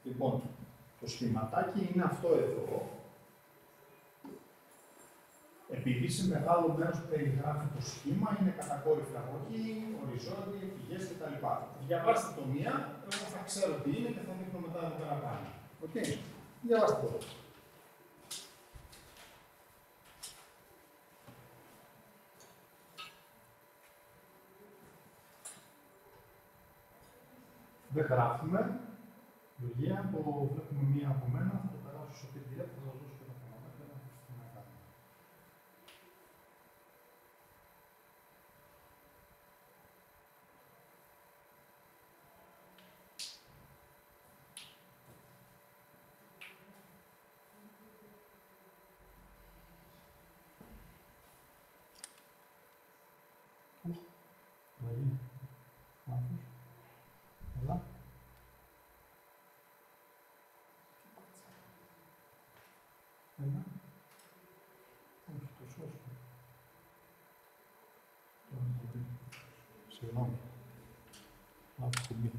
Λοιπόν, το σχηματάκι είναι αυτό εδώ. Επειδή σε μεγάλο μέρος που περιγράφει το σχήμα, είναι κατακόρυφη αγωγή, οριζόντιοι, πηγές κτλ. Διαβάστε το μία, εγώ θα ξέρω τι είναι και θα δείχνω μετά εδώ πέρα πάνω. Οκ. Διαβάστε το. Δεν γράφουμε. Λογία, το βλέπουμε μία από μένα, θα το περάσω στο PDF, θα σας δώσω και τα πραγματάκια να κάνουμε. Δηλαδή, λάθος. Έλα. Έλα. Όχι, το σώστο. Συγγνώμη. Λάθος κουμπί.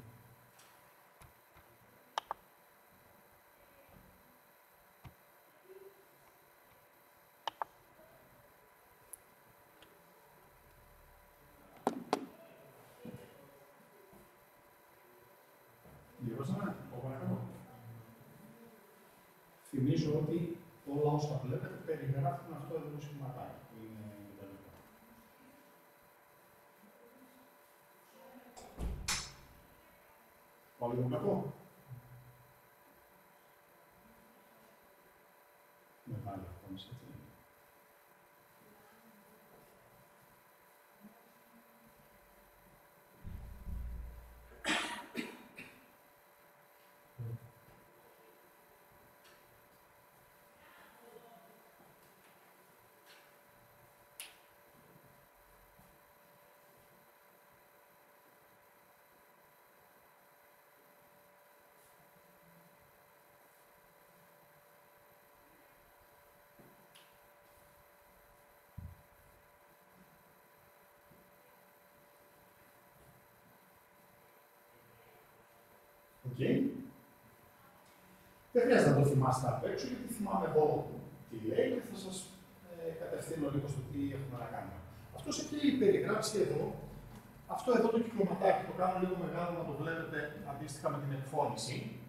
Διαβάσαμε, παρακαλώ. Θυμίζω ότι όλα όσα βλέπετε περιγράφουν αυτό εδώ το σχηματάκι που είναι τελικό. Πάω λίγο κακό. Μεγάλη εικόνα σε αυτή. Okay. Δεν χρειάζεται να το θυμάστε απ' έξω, γιατί θυμάμαι εγώ τι λέει και θα σας κατευθύνω λίγο στο τι έχουμε να κάνουμε. Αυτός έχει περιγράψει εδώ, αυτό εδώ το κυκλωματάκι, το κάνω λίγο μεγάλο να το βλέπετε αντίστοιχα με την εκφώνηση.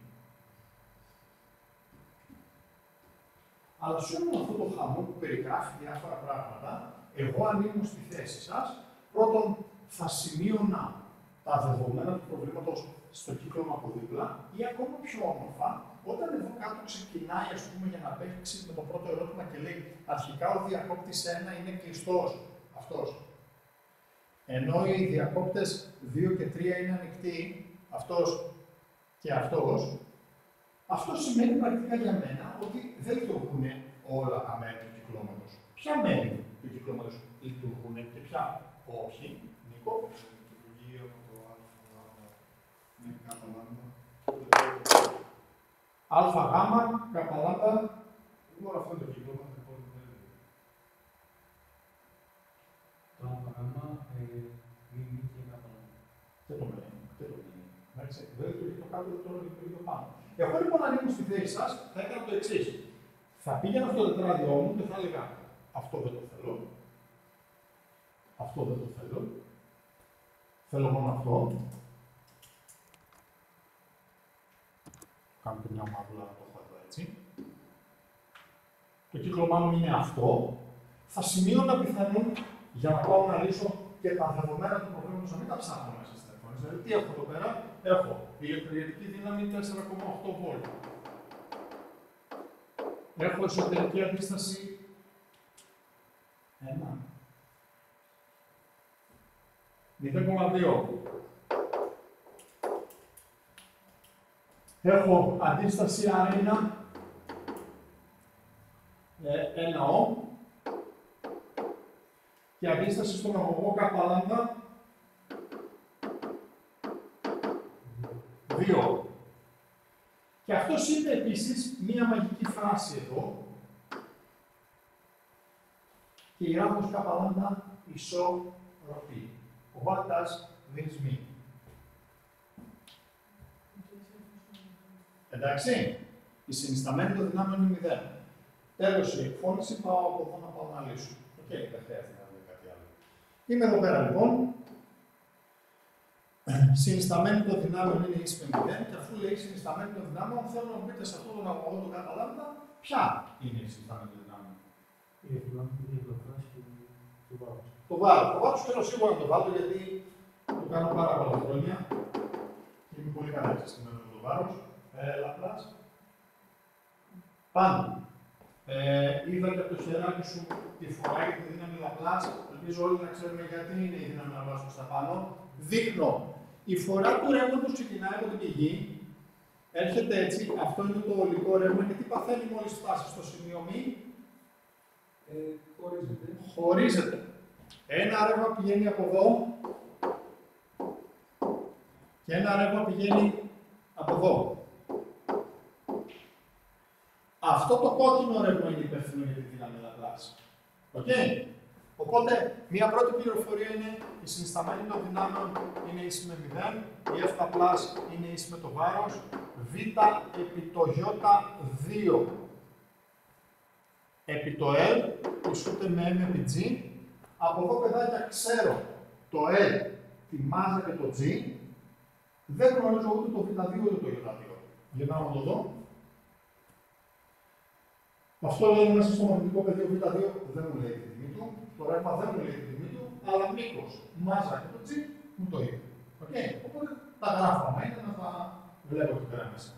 Αλλά σε όλο αυτό το χαμό που περιγράφει διάφορα πράγματα, εγώ αν ήμουν στη θέση σας, πρώτον θα σημείωνα τα δεδομένα του προβλήματος στο κύκλωμα από δίπλα ή ακόμα πιο όμορφα, όταν εδώ κάτω ξεκινάει για να παίξει με το πρώτο ερώτημα και λέει αρχικά ο διακόπτης 1 είναι κλειστός, αυτός. Ενώ οι διακόπτες 2 και 3 είναι ανοιχτοί, αυτός και αυτός, αυτό σημαίνει πρακτικά για μένα ότι δεν λειτουργούν όλα τα μέρη του κυκλώματος. Ποια μέρη του κυκλώματος λειτουργούν και ποια όχι, Νίκο. Λειτουργεί από το με κάπα λάμδα. Αλφα, γάμα, κάπα λάμδα. Μόνο αυτό είναι το κύκλωμα, το υπόλοιπο δεν είναι. Το αλφα γάμα, μη και κάπα λάμδα. Δεν το μένει. Εντάξει, δεν λειτουργεί το κάτω, τώρα λειτουργεί το πάνω. Εγώ λοιπόν αν ήμουν στη θέση σας, θα έκανα το εξής. Θα πήγαινα στο τετράδιό μου και θα έλεγα αυτό δεν το θέλω. Αυτό δεν το θέλω. Θέλω μόνο αυτό. Κάνω και μια μαύλα να το έχω εδώ έτσι. Το κύκλωμά μου είναι αυτό. Θα σημείωνα πιθανόν για να πάω να λύσω και τα δεδομένα του προβλήματος να μην τα ψάχνω μέσα στην εκφώνηση. Δηλαδή, τι έχω εδώ πέρα, έχω ηλεκτρολιτική δύναμη 4,8 βόλτ. Έχω εσωτερική αντίσταση 1. 0,2. Έχω αντίσταση R1, 1 Ω και αντίσταση στον αγωγό κάπα λάμδα 2. Και αυτός είπε επίσης μία μαγική φράση εδώ και η ράγος κάπα λάμδα ισορροπή. What does this mean? Εντάξει. Η συνισταμένη των δυνάμεων είναι 0. Τέλος η εκφώνηση, πάω από εδώ να πάω να λύσω. Οκ, δεν χρειάζεται να δούμε κάτι άλλο. Είμαι εδώ πέρα λοιπόν. Συνισταμένη των δυνάμεων είναι ίση με 0 και αφού λέει συνισταμένη των δυνάμεων, θέλω να μου πείτε σε αυτόν τον αγωγό του καταλάβματα ποια είναι η συνισταμένη των δυνάμεων. Η εκλογάση του βάρους. Το βάρος. Το βάρος θέλω σίγουρα να το βάλω γιατί το κάνω πάρα πολλά χρόνια και είμαι πολύ καλά εξαισθημένο με το βάρος. Λαπλάς. Πάνω. Είδα και από το χεράκι σου τη φορά για τη δύναμη Λαπλάς. Ελπίζω όλοι να ξέρουμε γιατί είναι η δύναμη Λαπλάς προς τα πάνω. Δείχνω. Η φορά του ρεύματος ξεκινάει από την πηγή. Έρχεται έτσι. Αυτό είναι το ολικό ρεύμα και τι παθαίνει μόλις φτάσει στο σημείο μη. Χωρίζεται. Ένα ρεύμα πηγαίνει από εδώ και ένα ρεύμα πηγαίνει από εδώ. Αυτό το κόκκινο ρεύμα είναι υπεύθυνο για τη δύναμη Λαπλάς. Okay. Οπότε, μία πρώτη πληροφορία είναι η συνισταμένη των δυνάμεων είναι ίση με 0, η F Λαπλάς είναι ίση με το βάρος, Β επί το Ι2 επί το L ισούται με M επί G. Από εδώ, παιδάκια, ξέρω το L, τη μάζα και το G. Δεν γνωρίζω ούτε το Β2 ούτε το Ι2. Για να το δω. Αυτό λέει μέσα στο μαγνητικό πεδίο Β2 δεν μου λέει τη τιμή του. Το ρεύμα δεν μου λέει τη τιμή του, αλλά μήκος, μάζα και το G μου το είπε. Okay. Οπότε τα γράφω άμα είναι να τα βλέπω εκεί πέρα μέσα.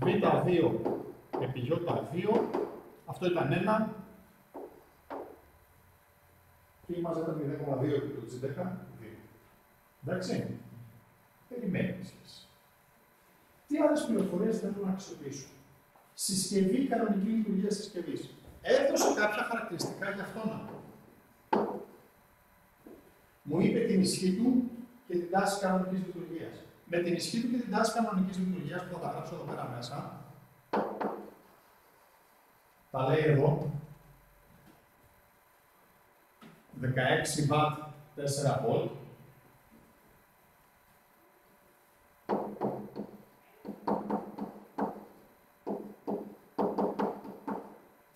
Β2 επί Ι2, αυτό ήταν 1. Και η μάζα ήταν 0,2 επί το G10, 2. Εντάξει. Περιμένει η σχέση. Τι άλλες πληροφορίες θέλω να αξιοποιήσω. Συσκευή, κανονική λειτουργία συσκευής. Έδωσε κάποια χαρακτηριστικά για αυτόν. Μου είπε την ισχύ του και την τάση κανονικής λειτουργίας. Με την ισχύ του και την τάση κανονικής λειτουργίας που θα τα γράψω εδώ πέρα μέσα, τα λέει εδώ, 16 W 4 volt.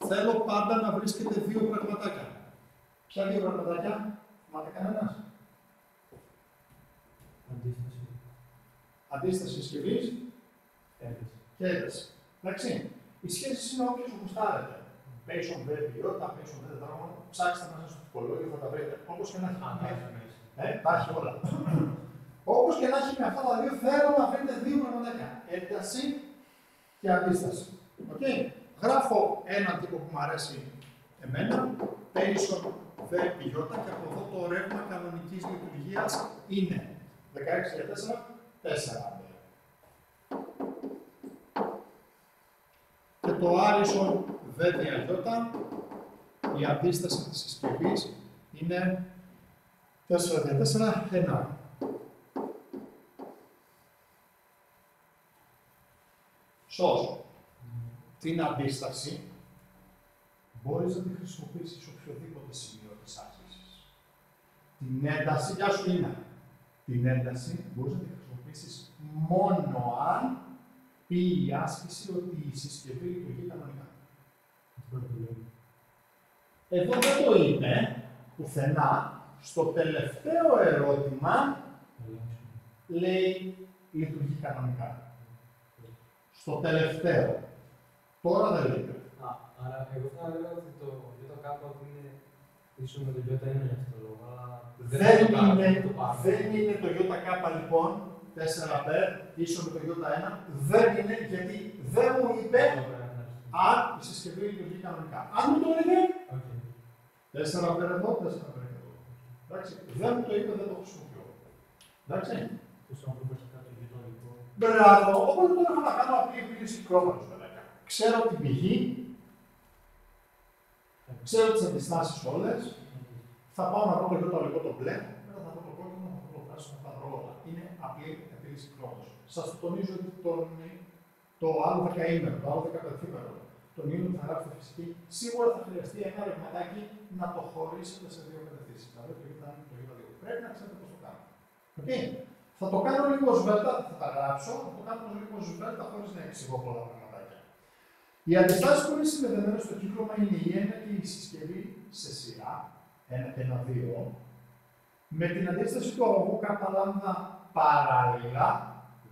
Θέλω πάντα να βρίσκεται δύο πραγματάκια. Ποια δύο πραγματάκια, θυμάται κανένας? Αντίσταση. Αντίσταση συσκευής και ένταση. Εντάξει. Οι σχέσεις είναι όποιες γουστάρετε. Patient V, ποιότητα, patient V, δρόμο. Ψάξτε μέσα στο υπολόγιο, θα τα βρείτε. Όπως και να έχει. Τα έχει όλα. Όπως και να έχει με αυτά τα δύο, θέλω να βρείτε δύο πραγματάκια. Ένταση και αντίσταση. Okay. Γράφω έναν τύπο που μου αρέσει εμένα, patient V, ποιότητα, και από εδώ το ρεύμα κανονικής λειτουργίας είναι 16 για 4, 4. Και το άρισον V διαγιώτα, η αντίσταση της συσκευής είναι 4 για 4, 1. Σως, την αντίσταση μπορείς να τη χρησιμοποιήσεις σε οποιοδήποτε σημείο της άσκησης. Την ένταση, γεια σου Λίνα. Την ένταση μπορείς να τη χρησιμοποιήσεις μόνο αν πει η άσκηση ότι η συσκευή λειτουργεί κανονικά. Εδώ δεν το είπε πουθενά. Στο τελευταίο ερώτημα λέει λειτουργεί κανονικά. Στο τελευταίο. Τώρα δεν λέει. Άρα, εγώ θα έλεγα ότι το ΙΚ είναι ίσο με το ΙΚ είναι για αυτό το λόγο, αλλά δεν είναι το ΙΚ λοιπόν, 4 π, ίσο με το Ι1, δεν είναι γιατί δεν μου είπε αν η συσκευή λειτουργεί κανονικά. Αν μου το έλεγε, 4 π εδώ, 4 π εδώ. Εντάξει, δεν μου το είπε, δεν το χρησιμοποιώ. Εντάξει. Μπράβο, οπότε τώρα θα κάνω απλή επίλυση κρόματος. Ξέρω την πηγή, ξέρω τις αντιστάσεις όλες, θα πάω να βρω το ΙΚ το μπλε, μετά θα βρω το κόκκινο, θα βρω το πράσινο, θα βρω όλα. Είναι απλή επίλυση κρόματος. Σας το τονίζω ότι το άλλο δεκαήμερο, το άλλο 15ήμερο, τον Ιούνιο που θα γράψετε φυσική, σίγουρα θα χρειαστεί ένα ρευματάκι να το χωρίσετε σε δύο κατευθύνσεις. Δηλαδή το Ι1 και το Ι2. Πρέπει να ξέρετε πώς το κάνετε. Okay. Θα το κάνω λίγο σβέλτα, θα τα γράψω, θα το κάνω λίγο σβέλτα χωρίς να εξηγώ πολλά πραγματάκια. Οι αντιστάσεις που είναι συνδεδεμένες στο κύκλωμα είναι η ένα και η συσκευή σε σειρά, 1 και 1, 2, με την αντίσταση του αγωγού κατά λάμδα παράλληλα,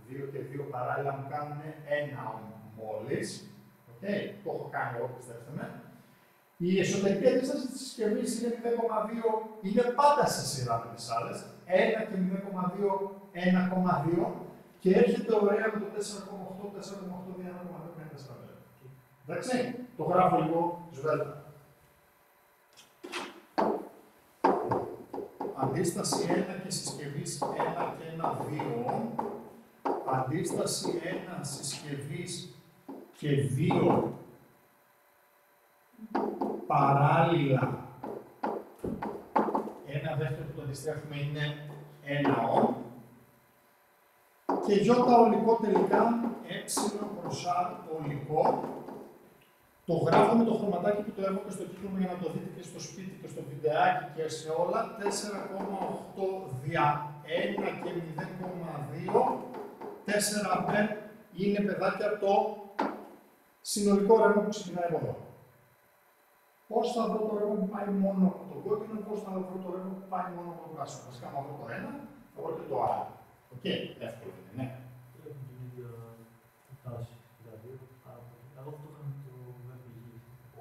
2 και 2 παράλληλα μου κάνουν 1 μόλις. Okay, το έχω κάνει εγώ, πιστέψτε με. Η εσωτερική αντίσταση της συσκευής είναι 0,2, είναι πάντα σε σειρά με τις άλλες, 1 και 0,2, 1,2 και έρχεται ωραία με το 4,8, 4,8 δια 1,2 και 1,4. Εντάξει, το γράφω λίγο σβέλτα. Αντίσταση 1 και συσκευής 1 και 1, 2. Αντίσταση 1 συσκευής και 2 παράλληλα. Ένα δεύτερο που το αντιστρέφουμε είναι 1 ω. Και Ι ολικό τελικά, ε προς α ολικό. Το γράφω με το χρωματάκι που το έχω και στο κύκλωμα για να το δείτε και στο σπίτι και στο βιντεάκι και σε όλα. 4,8 δια 1 και 0,2. 4 αμπέρ είναι, παιδάκια, το συνολικό ρεύμα που ξεκινάει από εδώ. Πώς θα βρω το ρεύμα που πάει μόνο από το κόκκινο, πώς θα βρω το ρεύμα που πάει μόνο από το πράσινο. Βασικά, άμα βρω το ένα, θα βρω και το άλλο. Οκ, εύκολο είναι, ναι. Έχουν την ίδια τάση. Δηλαδή, εγώ αυτό είχαμε το VPG.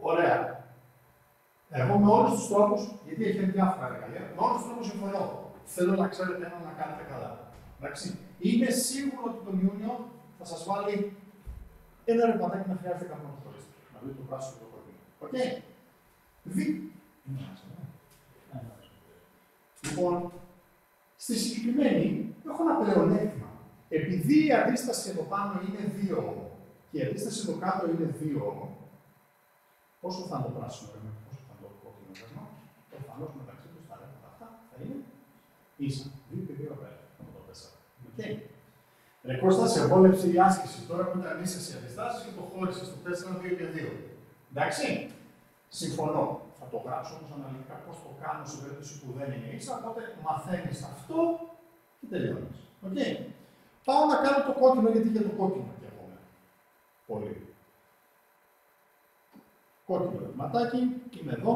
Ωραία. Εγώ με όλους τους τρόπους, γιατί έχει διάφορα εργαλεία, με όλους τους τρόπους συμφωνώ. Θέλω να ξέρετε ένα να κάνετε καλά. Εντάξει. Είμαι σίγουρο ότι τον Ιούνιο θα σας βάλει ένα ρευματάκι να χρειάζεται κάποιο να χωρίσετε. Να δείτε το πράσινο και το κόκκινο. Οκ. Λοιπόν, στη συγκεκριμένη έχω ένα πλεονέκτημα. Επειδή η αντίσταση εδώ πάνω είναι 2 και η αντίσταση εδώ κάτω είναι 2, πόσο θα είναι το πράσινο ρεύμα και πόσο θα είναι το κόκκινο ρεύμα, προφανώς μεταξύ τους τα ρεύματα αυτά θα είναι ίσα. 2 και 2 πέρα από το 4. Okay. Ρε Κώστα, σε βόλεψε η άσκηση. Τώρα που ήταν ίσες οι αντιστάσεις και το χώρισες στο 4, 2 και 2. Εντάξει. Συμφωνώ. Θα το γράψω όμως αναλυτικά πώς το κάνω σε περίπτωση που δεν είναι ίσα. Οπότε μαθαίνεις αυτό και τελειώνεις. Okay. Πάω να κάνω το κόκκινο, γιατί για το κόκκινο και εγώ. Πολύ. Κόκκινο ρευματάκι, είμαι εδώ.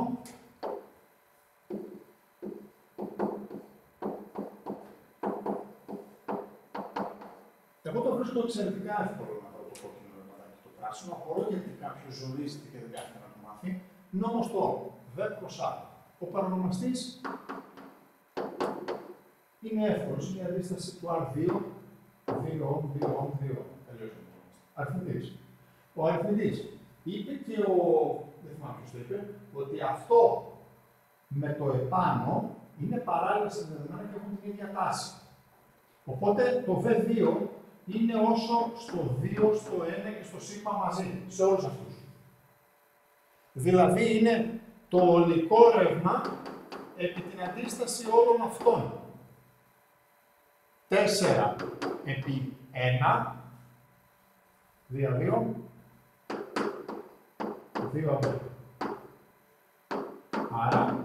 Εγώ το βρίσκω εξαιρετικά εύκολο να βρω το κόκκινο ρευματάκι το πράσινο. Απορώ γιατί κάποιος ζορίζεται και δεν κάθεται να το μάθει. Νόμος το V προς A. Ο παρονομαστής είναι εύκολος. Είναι η αντίσταση του R2, 2 ohms, 2 ohms, 2 ohms. Αριθμητής. Ο αριθμητής είπε και δεν θυμάμαι ποιος το είπε, ότι αυτό με το επάνω είναι παράλληλα συνδεδεμένα και έχουν την ίδια τάση. Οπότε το V2 είναι όσο στο 2, στο 1 και στο σ μαζί, σε όλους αυτούς. Δηλαδή είναι το ολικό ρεύμα επί την αντίσταση όλων αυτών. 4 επί 1, δια 2, 2 από. Άρα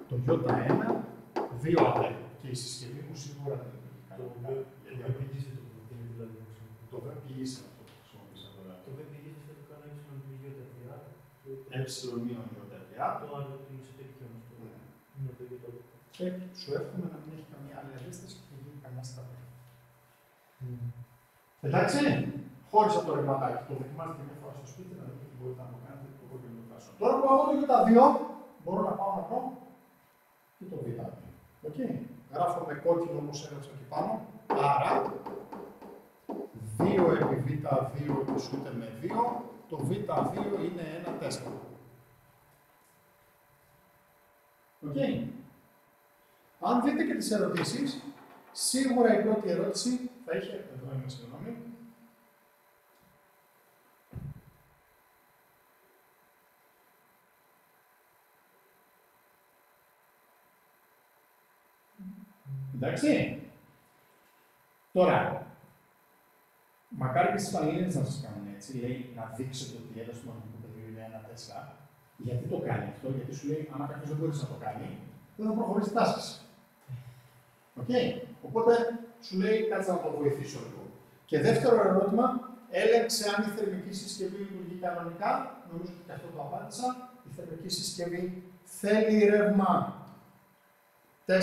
το Ι1, 2 από. Και η συσκευή μου σίγουρα δεν είναι καλή. Το VPG το προτείνει δηλαδή. Το VPG είναι αυτό που χρησιμοποίησα τώρα. Το VPG θα το κάνω έτσι με το Ι4. Εψιλονίων Ι4. Το άλλο είναι εσωτερική όμως. Είναι το ίδιο το άλλο. Και σου εύχομαι να μην έχει καμία άλλη αντίσταση και να γίνει καμιά στραβή. Εντάξει, χώρισα το ρευματάκι. Το δοκιμάστε μια φορά στο σπίτι να δείτε τι μπορείτε να το κάνετε το κόκκινο το πράσινο. Τώρα που έχω το Ι2, μπορώ να πάω να βρω και το Β2. Okay. Γράφω με κόκκινο όπως έγραψα εκεί πάνω. Άρα 2 επί Β2 υποσχούται με 2. Το Β2 είναι 1, 4. Okay. Αν δείτε και τις ερωτήσεις, σίγουρα η πρώτη ερώτηση θα είχε. Εδώ είμαι, συγγνώμη. Εντάξει. Τώρα, μακάρι και στις Πανελλήνιες να σας κάνουν έτσι. Λέει να δείξετε ότι η ένταση του μαγνητικού πεδίου είναι 1,4. Γιατί το κάνει αυτό, γιατί σου λέει, αν κάποιος δεν μπορεί να το κάνει, δεν θα προχωρήσει τάσεις. Οπότε σου λέει κάτσε να το βοηθήσω λίγο. Και δεύτερο ερώτημα, έλεξε αν η θερμική συσκευή λειτουργεί κανονικά. Νομίζω ότι και αυτό το απάντησα. Η θερμική συσκευή θέλει ρεύμα 4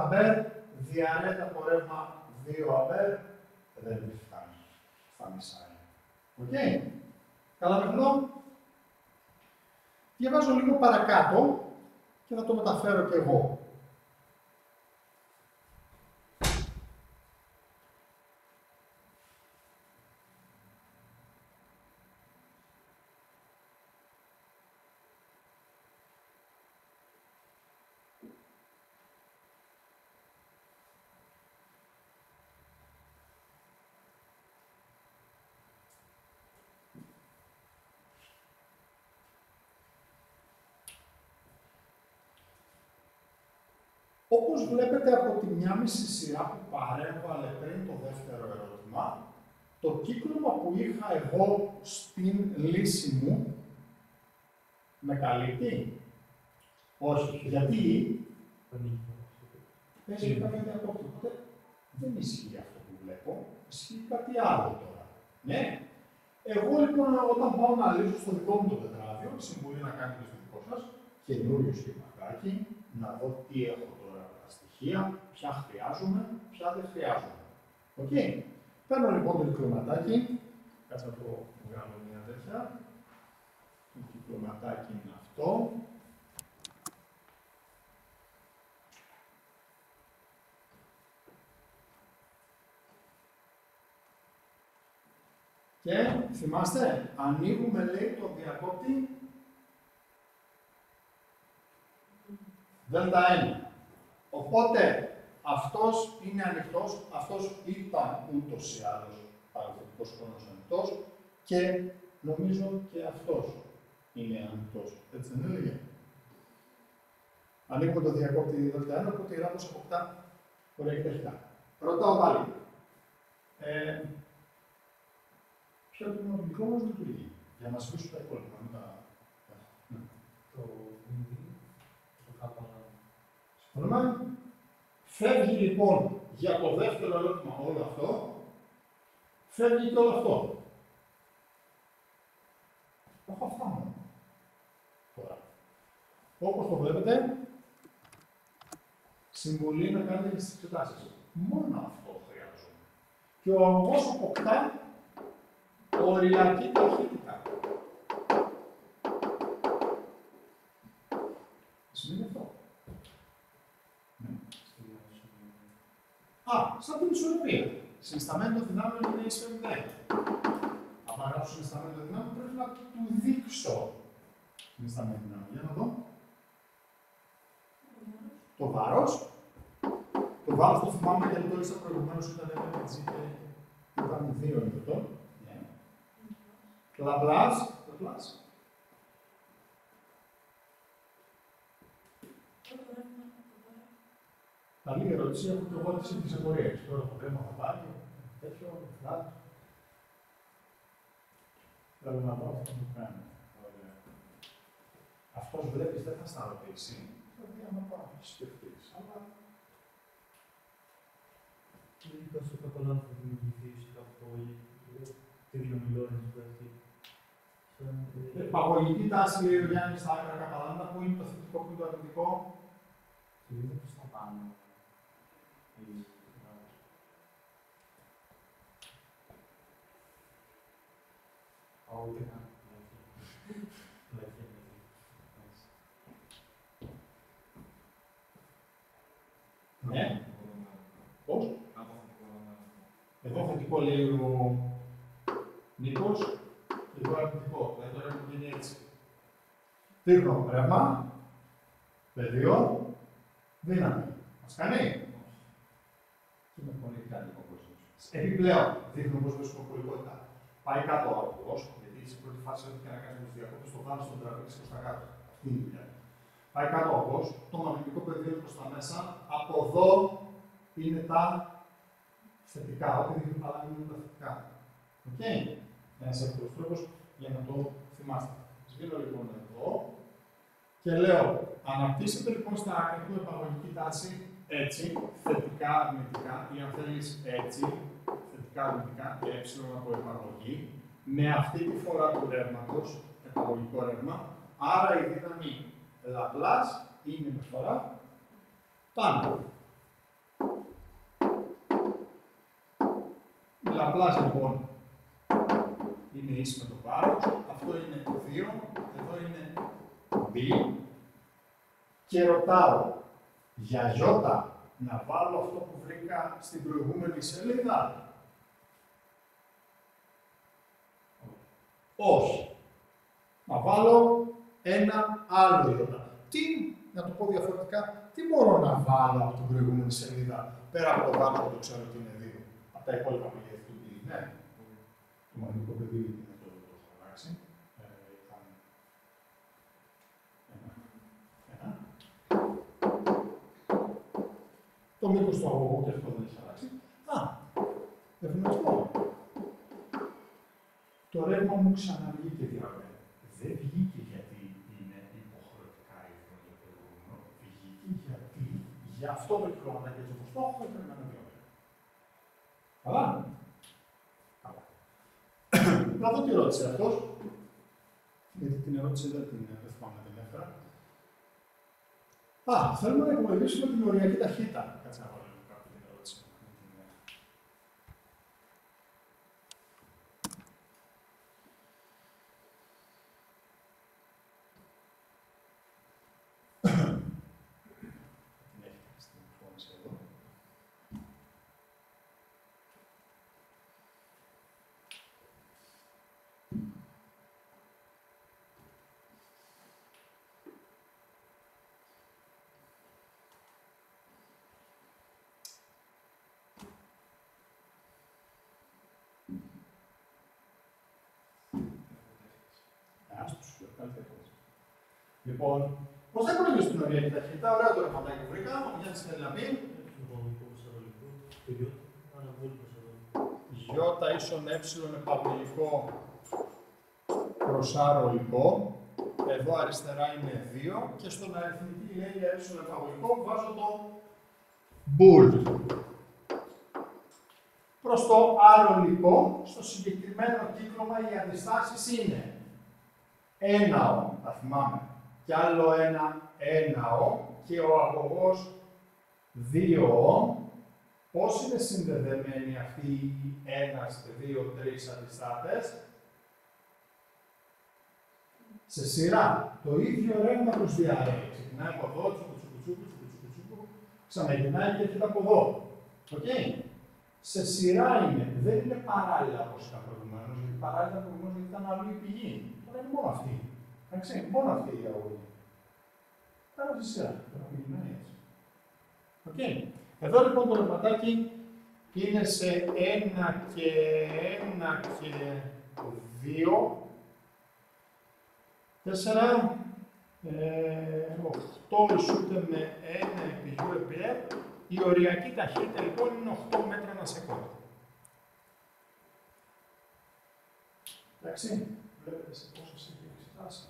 αμπέρ, διαρρέεται από ρεύμα 2 αμπέρ. Δεν τη φτάνει στα μισά. Καλά μέχρι εδώ. Διαβάζω λίγο παρακάτω και θα το μεταφέρω κι εγώ. Όπως βλέπετε από τη μία μισή σειρά που παρέβαλε πριν το δεύτερο ερώτημα, το κύκλωμα που είχα εγώ στην λύση μου με καλύπτει. Όχι. Γιατί παίζει κάποια διακόπτη. Οπότε δεν ισχύει αυτό που βλέπω. Ισχύει κάτι άλλο τώρα. Ναι. Εγώ λοιπόν όταν πάω να λύσω στο δικό μου το τετράδιο, συμβουλή να κάνετε στο δικό σας, καινούριο σχηματάκι, να δω τι έχω τώρα τα στοιχεία, ποια χρειάζομαι, ποια δεν χρειάζομαι. Παίρνω λοιπόν το κυκλωματάκι, κάτσε να το βγάλω μια τέτοια. Το κυκλωματάκι είναι αυτό. Και θυμάστε, ανοίγουμε λέει το διακόπτη Δ1. Οπότε αυτός είναι ανοιχτός, αυτός ήταν ούτως ή άλλως παραδοτικός χρόνος ανοιχτός και νομίζω και αυτός είναι ανοιχτός. Έτσι δεν έλεγε. Ανοίγουμε το διακόπτη Δ1, οπότε η ράβος αποκτά ωραία και ταχυτά. Ρωτάω πάλι. Ποιο τμήμα του δικό μας λειτουργεί, για να σβήσουμε τα υπόλοιπα. Το κάπα. Συμφωνούμε. Φεύγει λοιπόν για το δεύτερο ερώτημα όλο αυτό, φεύγει και όλο αυτό. Έχω αυτά μόνο. Τώρα. Όπως το βλέπετε, συμβολή να κάνετε και στις εξετάσεις. Μόνο αυτό χρειάζομαι. Και ο αγωγός αποκτά οριακή ταχύτητα. Τι σημαίνει αυτό? Σαν την ισορροπία. Συνισταμένο των δυνάμεων είναι ίσο 0. Αν γράψω συνισταμένο των δυνάμεων, πρέπει να του δείξω. Συνισταμένο δυνάμεων. Για να δω. Το βάρος. Το βάρος το θυμάμαι γιατί το έδειξα προηγουμένως όταν έκανε έτσι και ήταν 2 νιούτον. Λαπλάς. Καλή ερώτηση, έχω και εγώ τις απορίες. Τώρα το θέμα θα πάρει, τέτοιο, φλάτ. Θέλω να δω αυτό που κάνει. Αυτός βλέπεις δεν θα στα ρωτήσει, δηλαδή άμα πάω να σκεφτείς, αλλά... Λογικά στο καπαλά θα δημιουργηθεί κάπου τρίων Λόρεντς δηλαδή. Παγωγική τάση, λέει ο Γιάννης, στα άκρα καπαλάντα, που είναι το θετικό, που είναι το αρνητικό. Είναι προς τα πάνω. Ούτε καν. Ναι. Πώς? Εδώ θετικό λέει ο Νίκος, εδώ αρνητικό. Δηλαδή τώρα έχουμε γίνει έτσι. Δείχνω ρεύμα, πεδίο, δύναμη. Μας κάνει? Και με πολύ κάνει ο κόσμος. Επιπλέον, δείχνω πώς βρίσκω πολικότητα. Πάει κάτω ο αγωγός, γιατί στην πρώτη φάση ό,τι και να κάνει με τους διακόπτες, το βάλει στον τραβήξει προς τα κάτω. Αυτή είναι η δουλειά. Πάει κάτω ο αγωγός, το μαγνητικό πεδίο είναι προς τα μέσα. Από εδώ είναι τα θετικά. Ό,τι δείχνει παράλληλα είναι τα θετικά. Οκ. Ένας εύκολος τρόπος για να το θυμάστε. Σβήνω λοιπόν εδώ και λέω, αναπτύσσεται λοιπόν στα άκρα του επαγωγική τάση έτσι, θετικά αρνητικά, ή αν θέλεις έτσι, θετικά αρνητικά και ε από επαγωγή, με αυτή τη φορά του ρεύματος, επαγωγικό ρεύμα, άρα η δύναμη Λαπλάς είναι με φορά πάνω. Η Λαπλάς λοιπόν είναι ίση με το βάρος, αυτό είναι 2, εδώ είναι B και ρωτάω για γιώτα να βάλω αυτό που βρήκα στην προηγούμενη σελίδα. Όχι. Να βάλω ένα άλλο γιώτα. Τι, να το πω διαφορετικά, τι μπορώ να βάλω από την προηγούμενη σελίδα, πέρα από το βάρος που το ξέρω ότι είναι 2. Από τα υπόλοιπα μεγέθη του τι είναι. Το μαγνητικό πεδίο είναι το έχω αλλάξει. Το μήκος του αγωγού και αυτό δεν έχει αλλάξει. Ευνοϊκό. Το ρεύμα μου ξαναβγήκε διαβαία. Δεν βγήκε γιατί είναι υποχρεωτικά ύφωνο για προηγούμενο. Βγήκε γιατί για αυτό το κυκλώματα και έτσι όπως το έχω έπρεπε να είναι διαβαία. Καλά. Καλά. Να δω τι ρώτησε αυτός. Γιατί την ερώτηση δεν θυμάμαι την έφερα. Θέλουμε να υπολογίσουμε την οριακή ταχύτητα. Κάτσε να βάλω κάπου την ερώτηση. Την έχει στην εμφάνιση εδώ. Λοιπόν, πώς θα υπολογίσουμε την οριακή ταχύτητα, ωραίο το ρευματάκι που βρήκα, ο Γιάννης θέλει να πει. Γιώτα ίσον επαγωγικό προς αρολικό. Εδώ αριστερά είναι 2 και στον αριθμητή λέει για ίσον επαγωγικό βάζω το μπουλ. Προς το αρολικό, στο συγκεκριμένο κύκλωμα οι αντιστάσεις είναι 1 ο, τα θυμάμαι, κι άλλο ένα 1 ο και ο αγωγός 2 ο. Πώς είναι συνδεδεμένοι αυτοί οι 1, 2, 3 αντιστάτες? Σε σειρά. Το ίδιο ρεύμα τους διαρρέει. Ξεκινάει από εδώ, τσουκουτσουκου, ξαναγυρνάει και έρχεται από εδώ. Okay. Σε σειρά είναι. Δεν είναι παράλληλα όπως ήταν προηγουμένως, γιατί παράλληλα προηγουμένως ήταν αλλού η πηγή. Τώρα είναι μόνο αυτή. Εντάξει, μόνο αυτή η αγωγή. Άρα σε σειρά. Τώρα γυρνάει έτσι. Okay. Εδώ λοιπόν το ρευματάκι είναι σε 1 και 1 και 2, 4, 8 ισούται με 1 επί U επί R. Η οριακή ταχύτητα λοιπόν είναι 8 μέτρα ανά σεκόντα. Εντάξει, βλέπετε σε πόσο έχει εξετάσει.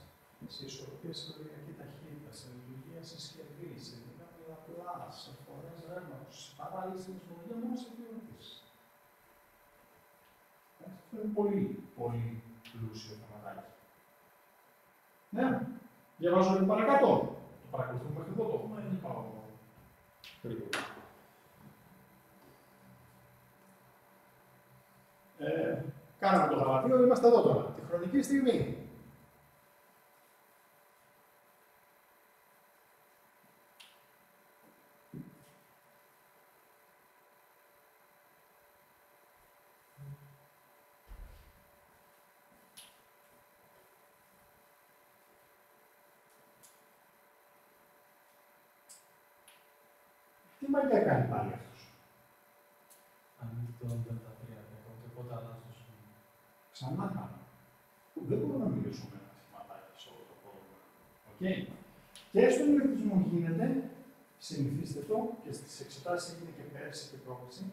Σε ισορροπία σε οριακή ταχύτητα, σε λειτουργία συσκευή, σε δύναμη Λαπλάς, σε φορές ρεύματος, σε παράλληλη συνιστολογία, μόνο σε δύο ερωτήσεις. Αυτό είναι πολύ, πολύ πλούσιο θεματάκι. Ναι, διαβάζω λίγο παρακάτω. Το παρακολουθούμε μέχρι εδώ, το έχουμε ή πάω γρήγορα. Κάναμε το γραμματείο, είμαστε εδώ τώρα, τη χρονική στιγμή. Τι μαγιά κάνει πάλι αυτός? Ανοίγει το 83, οπότε αλλάζω. Ξανά κάνω. Δεν μπορώ να μιλήσω με ένα θεματάκι σε όλο το πρόγραμμα. Okay. Και στον ηλεκτρισμό γίνεται, συνηθίστε το, και στις εξετάσεις έγινε και πέρσι και πρόκληση,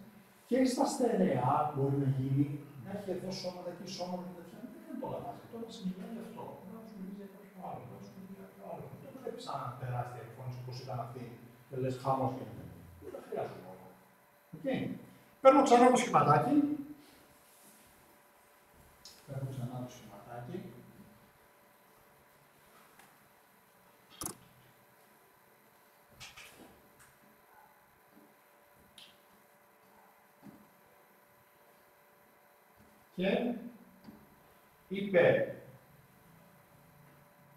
και στα στερεά μπορεί να γίνει, να έχει εδώ σώματα και σώματα και τέτοια. Δεν είναι όλα μαζί. Τώρα σε μιλάει γι' αυτό. Να σου μιλήσει για κάποιο άλλο, να σου μιλήσει για κάποιο άλλο. Δεν πρέπει σαν τεράστια εμφάνιση όπως ήταν αυτή. Δεν λες χαμός γίνεται. χρειάζεται λόγο. Okay. Παίρνω ξανά το σχηματάκι. Και είπε,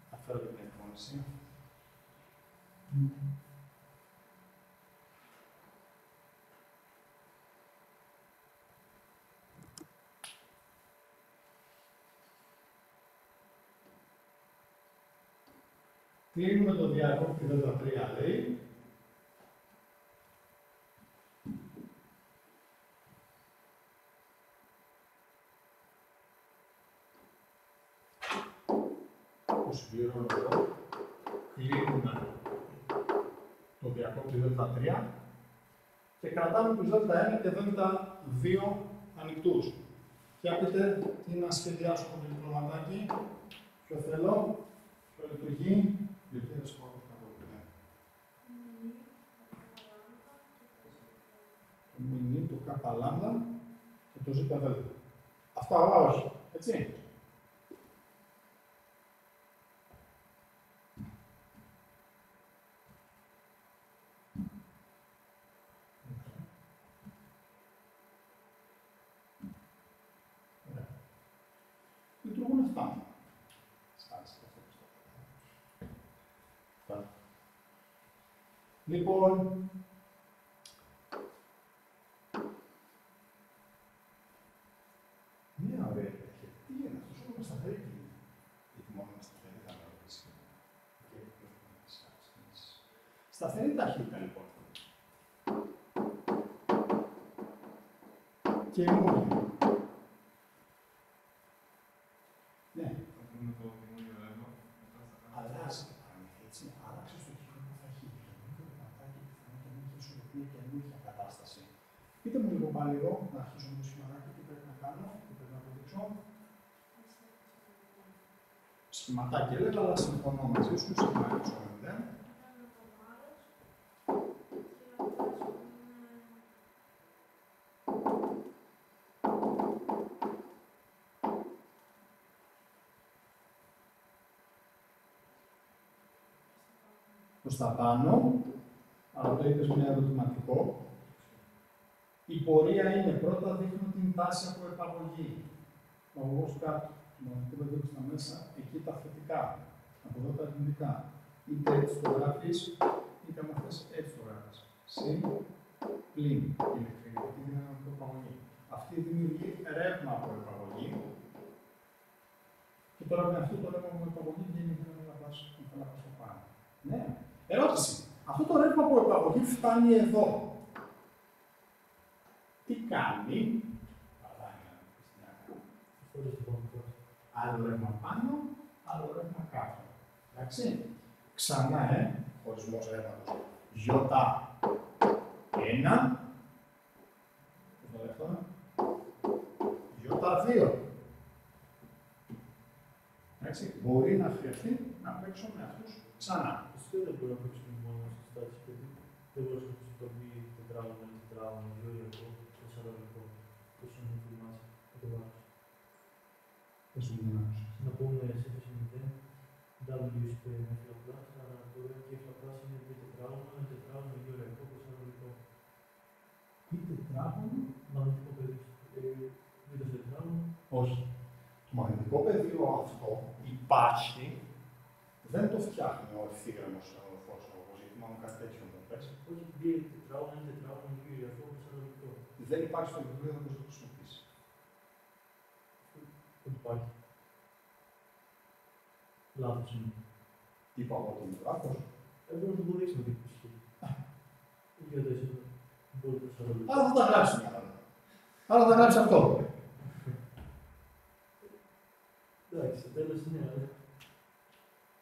θα φέρω την εκπόνηση. Κλείνουμε το διακόπτη Δ3, λέει. Το συμπληρώνω εδώ. Κλείνουμε το διακόπτη Δ3 και κρατάμε τους Δ1 και Δ2 ανοιχτούς. Και πείτε τι να σχεδιάσω με το διπλωματάκι, ποιο θέλω, ποιο λειτουργεί. Γιατί δεν σου πω αυτό να το το μηνύ, το κάπα λάμδα και το ζήτα δέλτα. Αυτά όλα όχι, έτσι. Λειτουργούν αυτά. Λοιπόν, μια ωραία τέτοια. Τι είναι αυτό, όλο με σταθερή κινητή. Γιατί μόνο με σταθερή θα με ρωτήσει. Σταθερή ταχύτητα, λοιπόν. Και μόνη. Ναι. Αλλάζει το παραμύθι, έτσι. Άλλαξε στο κύκλο που θα έχει. Και καινούργια κατάσταση. Πείτε μου λίγο πάλι εδώ, να αρχίσω με το σχηματάκι, τι πρέπει να κάνω, τι πρέπει να αποδείξω. Σχηματάκι έλεγα, αλλά συμφωνώ μαζί σου, σχηματάκι σου δεν. Προς τα πάνω, αλλά το είπες με ερωτηματικό. Η πορεία είναι πρώτα δείχνω την τάση από επαγωγή. Ο αγωγός κάτω, το μαγνητικό πεδίο στα μέσα, εκεί τα θετικά. Από εδώ τα αρνητικά. Είτε έτσι το γράφεις, είτε με αυτές έτσι το γράφεις. Συν, πλην, ηλεκτρική δύναμη από επαγωγή. Αυτή δημιουργεί ρεύμα από επαγωγή. Και τώρα με αυτό το ρεύμα από επαγωγή βγαίνει η δύναμη να πας στο πάνω. Ναι. Ερώτηση. Αυτό το ρεύμα από επαγωγή φτάνει εδώ. Τι κάνει. Άλλο ρεύμα πάνω, άλλο ρεύμα κάτω. Εντάξει. Ξανά, χωρισμός ρεύματος. Γιώτα 1. Το δεύτερο. Γιώτα 2. Εντάξει. Μπορεί να χρειαστεί να παίξω με αυτούς ξανά. Δεν μπορεί να παίξουμε μόνο στις τάσεις, γιατί δεν μπορεί να παίξει το μπει τετράγωνο, γεωργικό, τεσσαρωνικό, πόσο είναι θυμάσαι, θα το βάζεις. Πες μου να Να πούμε σε θέση 0, W στο φλαπλάς, αλλά τώρα και η φλαπλάς είναι β τετράγωνο, ένα τετράγωνο, γεωργικό, τεσσαρωνικό. Τι τετράγωνο? Μαγνητικό πεδίο, β τετράγωνο. Όχι. Το μαγνητικό πεδίο αυτό υπάρχει. Δεν το φτιάχνει ο ευθύγραμμος αδελφός όπως γιατί μόνο κάτι τέτοιο δεν πες. Όχι, μπει τετράγωνο, ένα τετράγωνο, γεωργικό, τεσσαρωνικό. Δεν υπάρχει στο βιβλίο, δεν μπορείς να το χρησιμοποιήσεις. Δεν υπάρχει. Λάθος είναι. Είπα εγώ το λάθος. Μπορώ να το αποδείξουμε τι ισχύει. Για το εσύ, μπορεί το τεσσαρωνικό. Άρα θα τα γράψει μια φορά. Άρα θα γράψει αυτό. Εντάξει, στο τέλος είναι, αλλά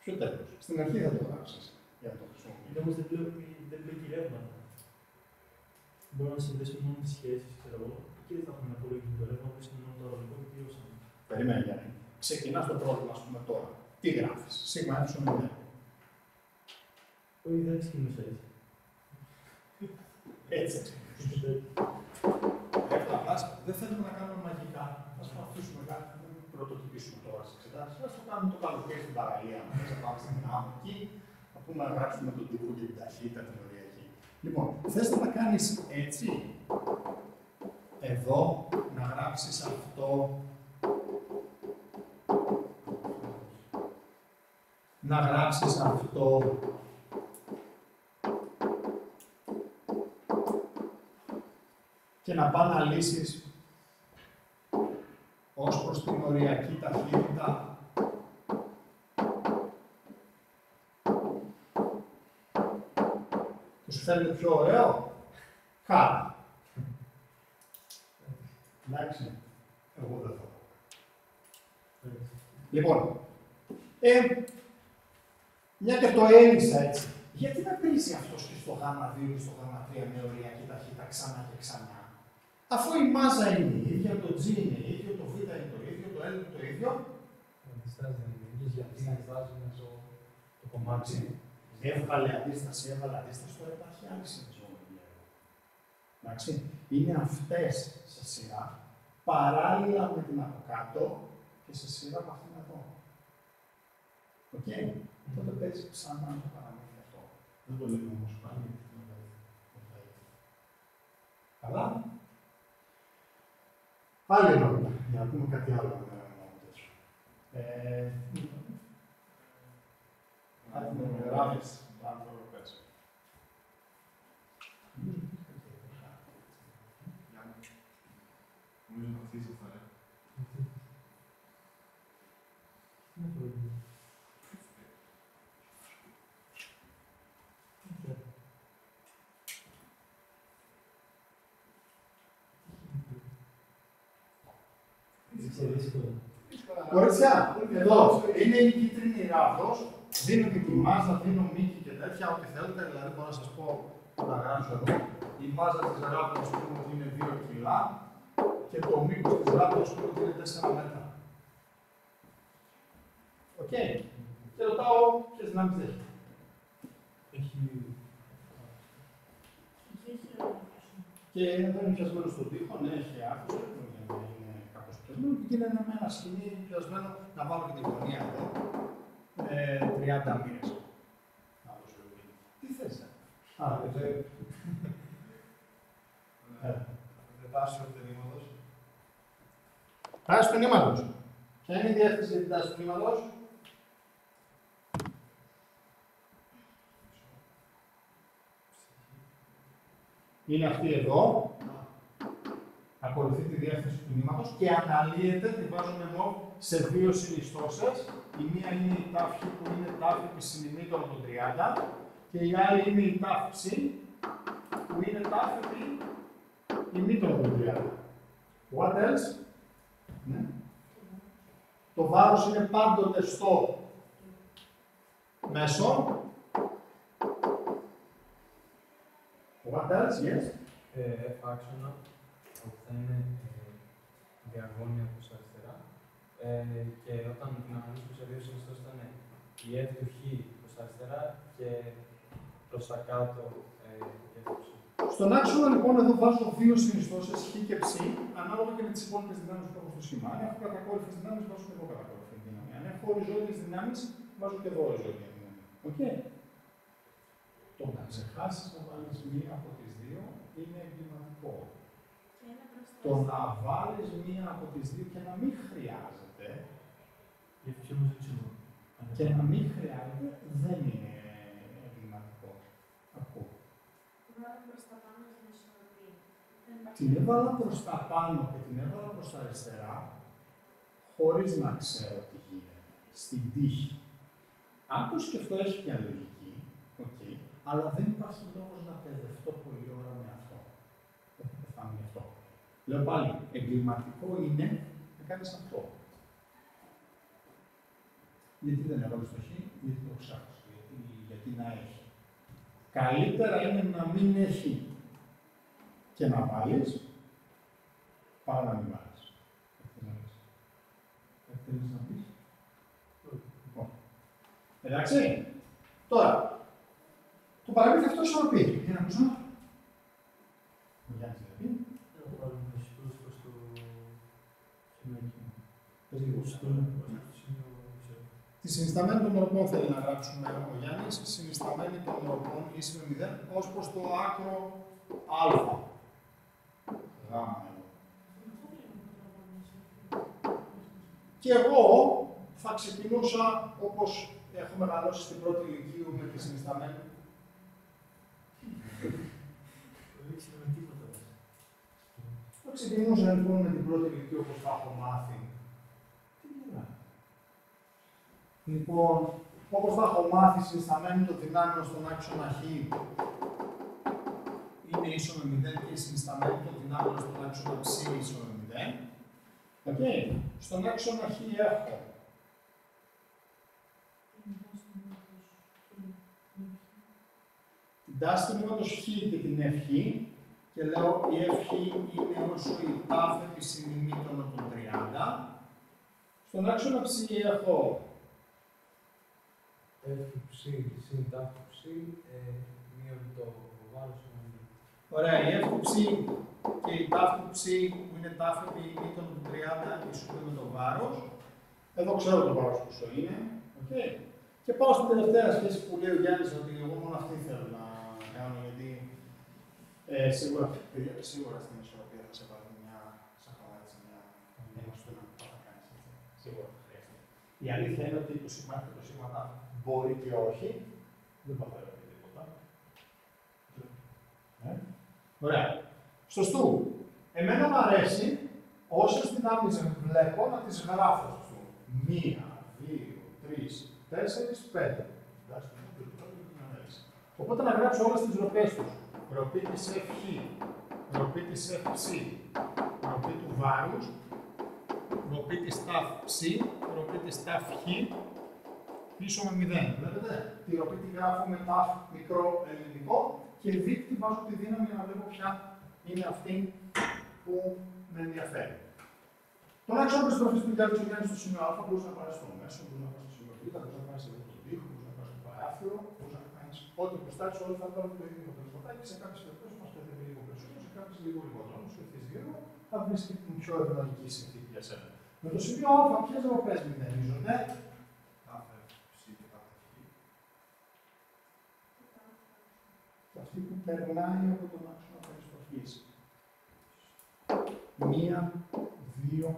Ποιο τέλος. Στην αρχή θα το γράψεις για να το χρησιμοποιήσεις. όμως δεν μπλέκει ρεύματα. Μπορούμε να συνδέσουμε μόνο τις σχέσεις, ξέρω εγώ, και δεν θα έχουμε απολογισμό το ρεύμα, βρίσκουμε μόνο το αγωγικό και τελειώσαμε. Περιμένει, Γιάννη. Ξεκινάς το πρόβλημα, ας πούμε, τώρα. Τι γράφεις. Σίγμα έψω 0. Όχι, δεν ξεκινούσα έτσι. Έτσι. Δεν θέλουμε να κάνουμε μαγικά. Ας προσπαθήσουμε κάτι, να μην πρωτοτυπήσουμε τώρα στις εξετάσεις. Ας το κάνουμε το καλοκαίρι στην παραλία. Να πάμε στην άμμο εκεί, να πούμε να γράψουμε τον τύπο και την ταχύτητα την οριακή. Λοιπόν, θες να τα κάνεις έτσι. Εδώ να γράψεις αυτό. Να γράψεις αυτό. Και να πας να λύσεις ως προς την οριακή ταχύτητα και σου φαίνεται πιο ωραίο, κάτω. Εντάξει, εγώ δεν θα. Λοιπόν, μια και το έλυσα έτσι, γιατί να πρίσει αυτός και στο γ2 και στο γ3 με οριακή ταχύτητα ξανά και ξανά. Αφού η μάζα είναι η ίδια, το G είναι ίδιο, το Β είναι το ίδιο, το L είναι το ίδιο. Αντιστάσεις δεν είναι ίδιες, γιατί να βάζουν το κομμάτι. Έβγαλε αντίσταση, τώρα υπάρχει άλλη συνδεσμότητα. Εντάξει, είναι αυτές σε σειρά, παράλληλα με την από κάτω και σε σειρά με αυτήν εδώ. Οκ. Τότε παίζει ξανά το παραμύθι αυτό. Δεν το λέμε όμως πάλι. Καλά. Άλλη ερώτηση, για να πούμε κάτι άλλο. Κάτι με γράφεις, αν το πες. Νομίζω να αυτοί θα ρε. Κορίτσια, εδώ είναι η κίτρινη ράβδος. Δίνω και τη μάζα, δίνω μήκη και τέτοια, ό,τι θέλετε. Δηλαδή, μπορώ να σας πω, θα γράψω εδώ. Η μάζα της ράβδος πούμε ότι είναι 2 κιλά και το μήκος της ράβδος πούμε ότι είναι 4 μέτρα. Οκ. Και ρωτάω ποιες δυνάμεις έχει. Και εδώ είναι πιασμένο στον τοίχο, ναι, έχει άκουσα, είναι κάπως πιασμένο και είναι με ένα σκηνή πιασμένο, να βάλω και την γωνία εδώ, 30 μοίρες. Τι θες, Τάση του ταινίματος. Τάση του ταινίματος. Ποια είναι η διεύθυνση για την τάση του ταινίματος? Είναι αυτή εδώ. Ακολουθεί τη διεύθυνση του τμήματος και αναλύεται, τη βάζουμε εδώ σε δύο συνιστώσεις. Η μία είναι η τάφη που είναι τάφη επισυνημήτων των 30 και η άλλη είναι η τάφη ψη που είναι τάφη ημίτων των 30. What else? Ναι. Το βάρος είναι πάντοτε στο μέσο. What else? Yes. F άξονα, που θα είναι διαγώνια προς αριστερά. Και όταν την αναλύσουμε σε δύο συνιστώσεις θα είναι η F του Χ προς αριστερά και προς τα κάτω η F του Ψ. Στον άξονα λοιπόν εδώ βάζω δύο συνιστώσεις Χ και Ψ, ανάλογα και με τις υπόλοιπες δυνάμεις που έχω στο σχήμα. Αν έχω κατακόρυφες δυνάμεις, βάζω και εδώ κατακόρυφη δύναμη. Αν έχω οριζόντιες δυνάμεις, βάζω και εδώ οριζόντια δύναμη. Οκ. Το να ξεχάσεις να βάλεις μία από τις δύο είναι εγκληματικό. Το να βάλεις μία από τις δύο και να μην χρειάζεται, και να μην χρειάζεται, δεν είναι εγκληματικό. Ακούω. Την έβαλα προς τα πάνω και την έβαλα προς τα αριστερά, χωρίς να ξέρω τι γίνεται. Στην τύχη. Αν το σκεφτώ, έχει μια λογική, okay, αλλά δεν υπάρχει λόγος να παιδευτώ πολλή ώρα με αυτό. Δεν θα πεθάνω γι' αυτό. Λέω πάλι, εγκληματικό είναι να κάνεις αυτό. Γιατί δεν έβαλες το Χ, γιατί το ψάχνεις, γιατί να έχει. Καλύτερα είναι να μην έχει και να βάλεις, παρά να μην βάλεις. Κάτι θέλεις να πεις? Λοιπόν. Εντάξει. Τώρα, το παραμύθι αυτό ισορροπεί. Για να ακούσω. Τη συνισταμένη των οροπών θέλει να γράψουμε ο Γιάννης, συνισταμένη των οροπών ίση με 0 ως προς το άκρο α. Γάμα. Και εγώ θα ξεκινούσα όπως έχω μεγαλώσει στην πρώτη ηλικίου με τη συνισταμένη. Θα ξεκινούσα λοιπόν με την πρώτη ηλικίου όπως θα έχω μάθει. Λοιπόν, όπως θα έχω μάθει, συνισταμένη το δυνάμιο στον άξονα χ είναι ίσο με 0 και συνισταμένη το δυνάμιο στον άξονα ψ ίσο με 0. Okay. Στον άξονα χ έχω την τάση του τμήματος χ και την ευχ και λέω η ευχ είναι όσο η τάφ επί συνημήτωνο των 30. Στον άξονα ψ έχω F συν τάφ ψ, μείον το βάρος. Ωραία, η F ψ και η τάφ ψ που είναι τάφ επί μήτων του 30 ισουπεί με το βάρος. Εδώ ξέρω το βάρος πόσο είναι. Okay. Και πάω στην τελευταία σχέση που λέει ο Γιάννης ότι εγώ μόνο αυτή θέλω να κάνω, γιατί σίγουρα στην ισορροπία θα σε βάλει μια σαχαράτηση, μια ένωση που θα κάνεις. Σίγουρα θα χρειαστεί. Η αλήθεια είναι ότι το σίγμα και το σίγμα μπορεί και όχι. Δεν θα φέρω τίποτα. Ωραία. Σωστού. Εμένα μου αρέσει όσες δυνάμεις βλέπω να τις γράφω σωστού. 1, 2, 3, 4, 5. Οπότε να γράψω όλες τις ροπές τους. Ροπή της ευχ, ροπή της ευξ, ροπή του βάρους, ροπή της τάφ ψ, ροπή της τάφ χ, πίσω με 0. Βλέπετε, τη ροπή τη γράφω με τάφ μικρό ελληνικό και δείκτη βάζω τη δύναμη για να βλέπω ποια είναι αυτή που με ενδιαφέρει. Τον άξονα περιστροφής που κάνει ο Γιάννης στο σημείο α μπορείς να πάρεις στο μέσο, μπορείς να πάρεις στο σημείο β, μπορείς να πάρεις εδώ τον τοίχο, μπορείς να πάρεις το παράθυρο, μπορείς να κάνεις ό,τι προστάσεις, όλοι θα πάρουν το ίδιο αποτελεσματάκι. Σε κάποιες περιπτώσεις μας πέφτει λίγο περισσότερο, σε κάποιες λίγο λιγότερο. Όμως ευθύς λίγο θα βρεις και την πιο ευνοϊκή συνθήκη για σένα. Με το σημείο α, ποιες ροπές μηδενίζονται? Αυτή που περνάει από τον άξονα περιστροφής. 1, 2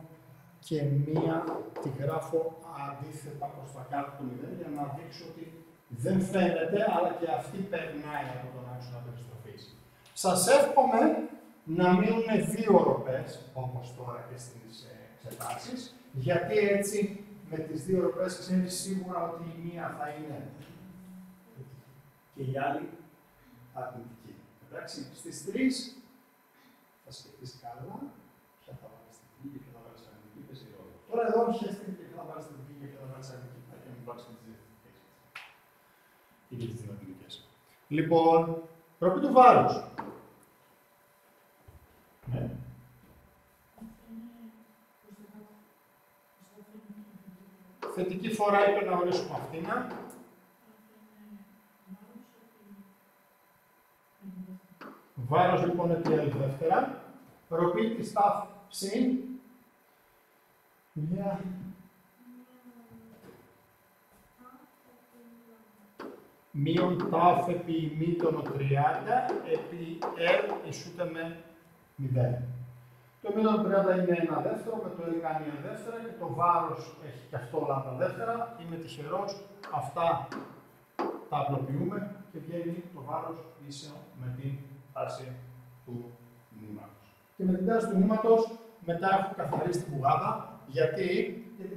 και 1 τη γράφω αντίθετα προς τα κάτω του 0 για να δείξω ότι δεν φαίνεται, αλλά και αυτή περνάει από τον άξονα περιστροφής. Σας εύχομαι να μείνουν 2 ροπές, όπως τώρα και στις εξετάσεις, γιατί έτσι με τις 2 ροπές ξέρεις σίγουρα ότι η μία θα είναι και η άλλη αρνητική. Εντάξει, στις 3 θα σκεφτείς καλά ποια θα βάλεις στην δική και ποια θα βάλεις αρνητική, παίζει ρόλο. Τώρα εδώ χέστηκε και ποια θα βάλεις στην δική και ποια θα βάλεις αρνητική, θα και να μην βάλεις και τις δύο ή και τις δύο αρνητικές. Λοιπόν, ροπή του βάρους. Ναι. Θετική φορά είπε να ορίσουμε αυτήν. Βάρος λοιπόν επί L δεύτερα. Ροπή της τάφ ψ. Μείον τάφ επί μήτωνο 30 επί L ισούται με 0. Το μήτωνο 30 είναι 1 δεύτερο, με το L κάνει 1 δεύτερα και το βάρος έχει και αυτό λάμδα δεύτερα. Είμαι τυχερός, αυτά τα απλοποιούμε και βγαίνει το βάρος ίσο με την τάση του νήματος. Και με την τάση του νήματος μετά έχω καθαρίσει την πουγάδα. Γιατί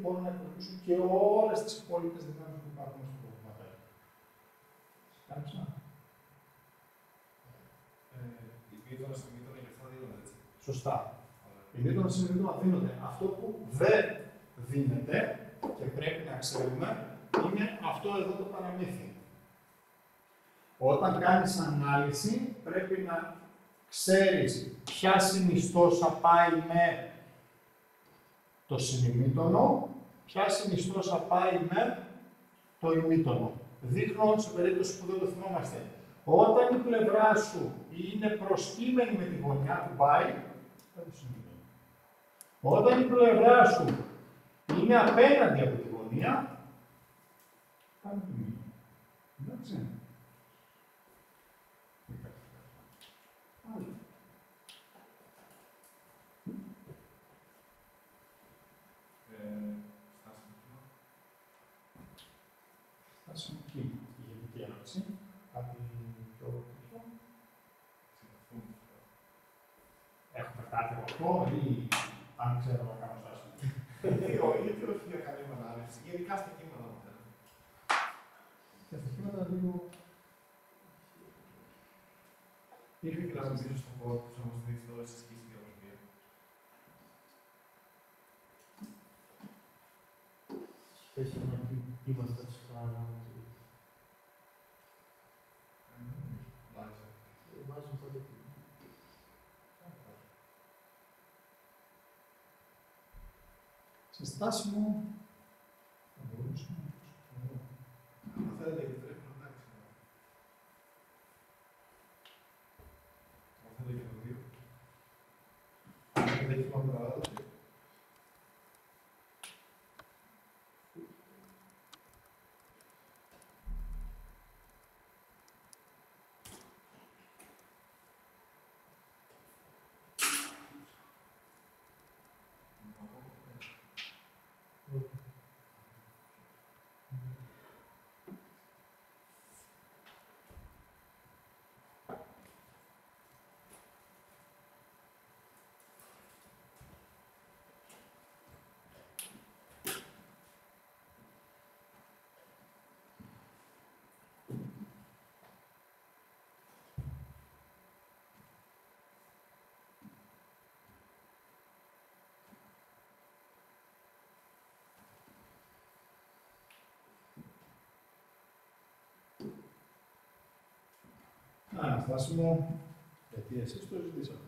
μπορώ να εκπληκτήσω και όλες τις υπόλοιπες δυνάμεις που υπάρχουν στο προγραμματέρ. Κάτσα. Η μήτωνα στη μήτωνα και αυτά δίνονται έτσι. Σωστά. Η μήτωνα στη μήτωνα δίνονται. Αυτό που δεν δίνεται και πρέπει να ξέρουμε είναι αυτό εδώ το παραμύθι. Όταν κάνεις ανάλυση, πρέπει να ξέρεις ποια συνιστόσα πάει με το συνημήτωνο, ποια συνιστόσα πάει με το ημίτωνο. Δείχνω σε περίπτωση που δεν το θυμόμαστε. Όταν η πλευρά σου είναι προσκύμενη με τη γωνιά που πάει, θα το συνημήτωνο. Όταν η πλευρά σου είναι απέναντι από τη γωνία, πάμε το μία. Εντάξει. Άλλο. Στάσιμο κύμα. Η γενική ερώτηση. Κάτι πιο τέτοιο. Έχουμε κάτι από αυτό ή αν ξέρω να κάνω στάσιμο. Γιατί όχι για καλή ανάλυση, γενικά στα κείμενα μου θέλετε. Και στα κύματα λίγο. Είχα και να ρωτήσω στον κόσμο που όμως δείξει όλες τις σκήσεις διαμορφία. Σχέση με κύματα σκάλα. Βάζουν πάντα Σε στάσιμο θα μπορούσαμε να το Αν θέλετε και τρέχει, εντάξει. Αν θέλετε και το δύο. Αν θέλετε και πάμε παράδοση. να φτάσουμε, γιατί εσείς το ζητήσατε.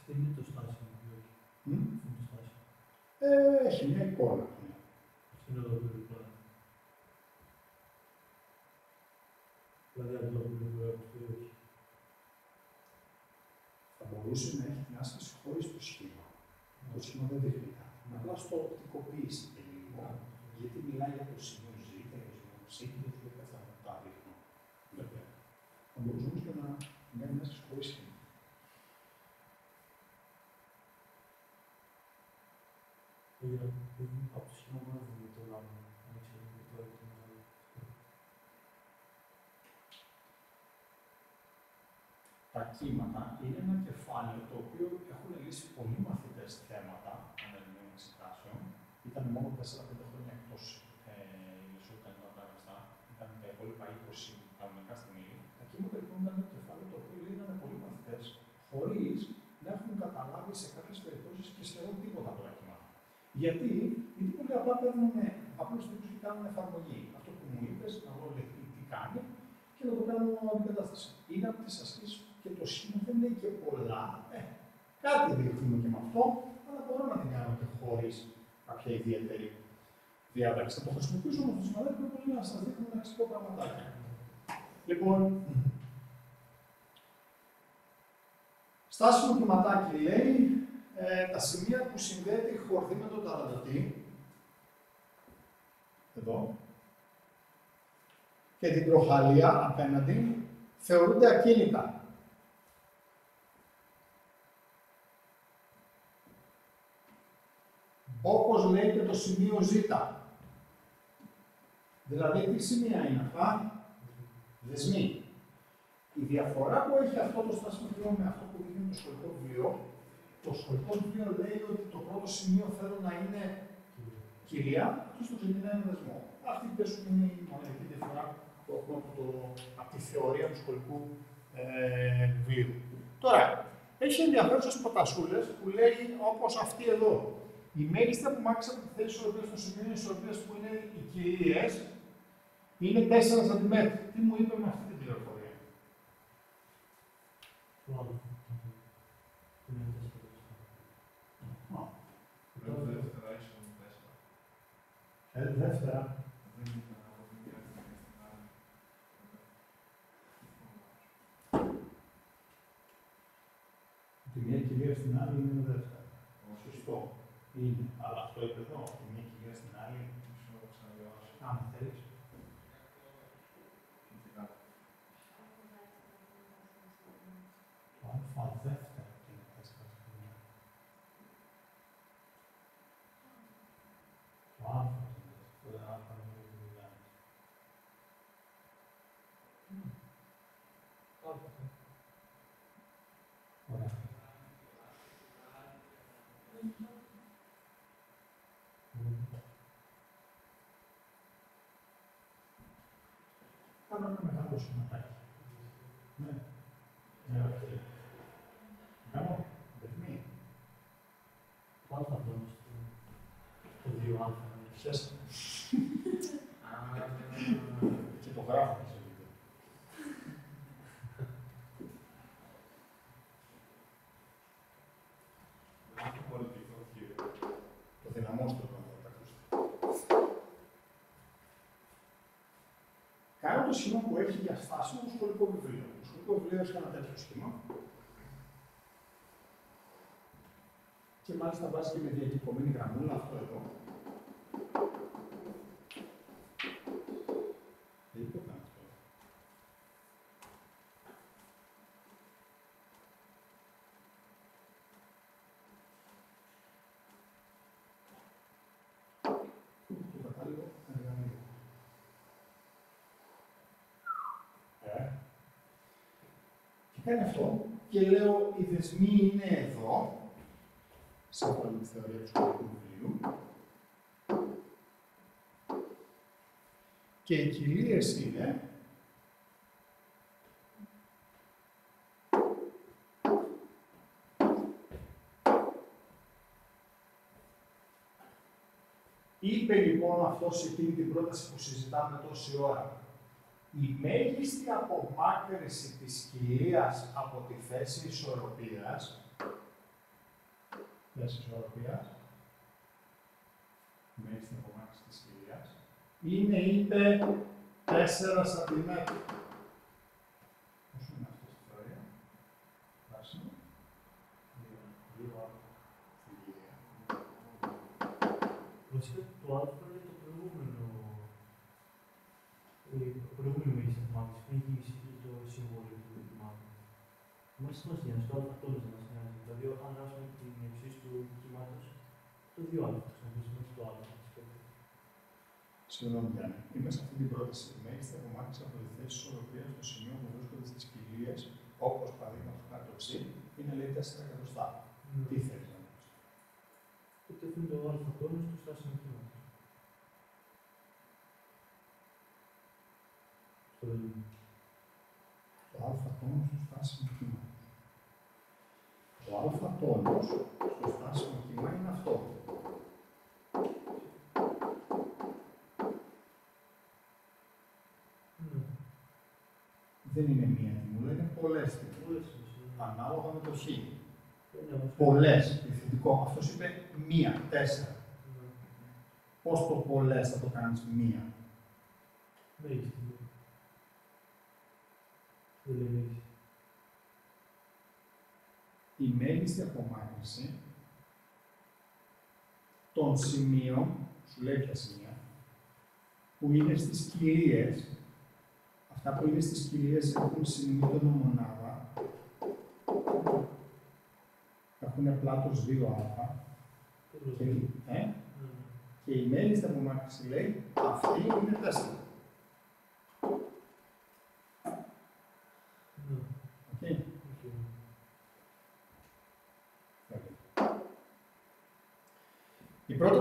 Τι είναι το στάσιμο, όχι. Μμ. Είναι το στάσιμο. Έχει μια εικόνα. Αυτό είναι το εικόνα. Δηλαδή από το που όχι. Θα μπορούσε να έχει την άσκηση χωρίς το σχήμα. Το σχήμα δεν δείχνει κάτι. Απλά στο οπτικοποίηση λίγο. Γιατί μιλάει για το σημείο Z και το σημείο ψ και δεν λέει αυτά τα δείχνω. Βέβαια. Θα μπορούσε όμως και να κάνει μια άσκηση χωρίς σχήμα. Από το σχήμα μόνο δεν το λάβουμε. Αν ξέρω τι το έχουμε. Τα κύματα είναι ένα κεφάλαιο το οποίο έχουν λύσει πολλοί μαθητές θέματα αναλυτικών εξετάσεων. Ήταν μόνο 4-5 χρόνια εκτός ηλισού όταν ήταν τα γνωστά. Ήταν τα υπόλοιπα 20 κανονικά στην ύλη. Τα κύματα λοιπόν ήταν ένα κεφάλαιο το οποίο λύνανε πολλοί μαθητές χωρίς να έχουν καταλάβει σε κάποιες περιπτώσεις και σχεδόν τίποτα από τα κύματα. Γιατί πολλοί απλά παίρνουν απλούς τύπους και κάνουν εφαρμογή. Αυτό που μου είπες, να δω τι κάνει και να το κάνω αντικατάσταση. Είναι από τις ασκήσεις και το σχήμα δεν λέει και πολλά. Κάτι δείχνουμε και με αυτό, αλλά μπορώ να την κάνω και χωρίς κάποια ιδιαίτερη διάταξη. Θα το χρησιμοποιήσω όμως το συναδέλφο πολύ να σας δείχνω ένα εξικό πραγματάκια. Λοιπόν, στάσιμο κυματάκι λέει τα σημεία που συνδέεται η χορδή με τον 40T, εδώ, και την τροχαλία απέναντι, θεωρούνται ακίνητα. Όπως λέει και το σημείο Ζ. Δηλαδή, τι σημεία είναι αυτά? Δεσμοί. Η διαφορά που έχει αυτό το στάσιμο βιβλίο με αυτό που δείχνει το σχολικό βιβλίο, το σχολικό βιβλίο λέει ότι το πρώτο σημείο θέλω να είναι κυρία, αυτό το ξεκινάει ένα δεσμό. Αυτή είναι η μοναδική διαφορά που έχουμε από τη θεωρία του σχολικού βιβλίου. Τώρα, έχει ενδιαφέρουσες προτασούλες που λέει όπως αυτή εδώ. Η μέγιστη απομάκρυνση από τη θέση ισορροπίας στο σημείο ισορροπίας που είναι οι κυρίες είναι 4 cm. Τι μου είπε με αυτή την πληροφορία? Το άλλο. Είναι 4. Δεύτερα ίσον 4. Δεύτερα. Δεν ήταν από την μία στην άλλη. Τη μία κυρία στην άλλη είναι δεύτερα. Σωστό. Είναι. Αλλά αυτό είπε εδώ. Τη μία κυρία στην άλλη. Αν θέλεις. Το α δεύτερα είναι 4 σημεία. Το α είναι 4. Το α είναι 2. Ωραία. Κάνω ένα μεγάλο σωματάκι. Ναι. Ναι, όχι. Κάνω δεσμή. Το α αυτό είναι το 2α. Χαίρεσαι. Και το γράφω σε βίντεο. Το δυναμώστε το να τα ακούσετε. Κάνω το σχήμα που έχει για στάσιμο το σχολικό βιβλίο. Το σχολικό βιβλίο έχει ένα τέτοιο σχήμα. Και μάλιστα βάζει και με διακεκομένη γραμμούλα αυτό εδώ. Δεν το κάνω αυτό. Το κατάλληλο εργαλείο. Και κάνει αυτό και λέω οι δεσμοί είναι εδώ, σύμφωνα με τη θεωρία του σχολικού βιβλίου, και οι κυρίες είναι είπε λοιπόν αυτό σε εκείνη την πρόταση που συζητάμε τόση ώρα. Η μέγιστη απομάκρυνση της κυρίας από τη θέση ισορροπίας, η μέγιστη απομάκρυνση της κυρίας, είναι είπε 4 σαντιμέτρα. Πόσο είναι αυτό στη θεωρία? Πράσινο. 2 άτομα. Βασικά το α είναι το προηγούμενο. Το προηγούμενο μέγιστη απομάκρυνση που έχει ισχύει το συμβόλαιο του κύματος. Μας μας νοιάζει, το α τόνος δεν μας νοιάζει. Δηλαδή, αν άσουμε την εξής του κύματος, το 2α θα χρησιμοποιήσουμε το α. Συγγνώμη, Γιάννη. Είμαι σε αυτή την πρόταση. Η μέγιστη απομάκρυνση από τη θέση ισορροπίας στο σημείο που βρίσκονται στις κυρίες, όπως παραδείγματος χάρη το ψ, είναι λέει 4 εκατοστά. Τι θέλεις να πεις? Τότε αφήνει το α τόνος του στάσιμο κύματος. Το α τόνος στο στάσιμο κύμα. Το α τόνος στο στάσιμο κύμα είναι αυτό. Δεν είναι μία τιμούλα, είναι πολλές τιμούλες. Ανάλογα με το χ. Πολλές, πληθυντικό. Αυτός είπε μία, 4. Πώς το πολλές θα το κάνεις μία? Μέγιστη. Δεν λέει μέγιστη. Η μέγιστη απομάκρυνση, των σημείων, σου λέει ποια σημεία, που είναι στις κοιλίες, αυτά που είναι στις κοιλίες έχουν συνημήτωνο μονάδα, έχουν πλάτος 2α, και η μέγιστη απομάκρυνση λέει αυτή είναι 4. Okay. Η πρώτη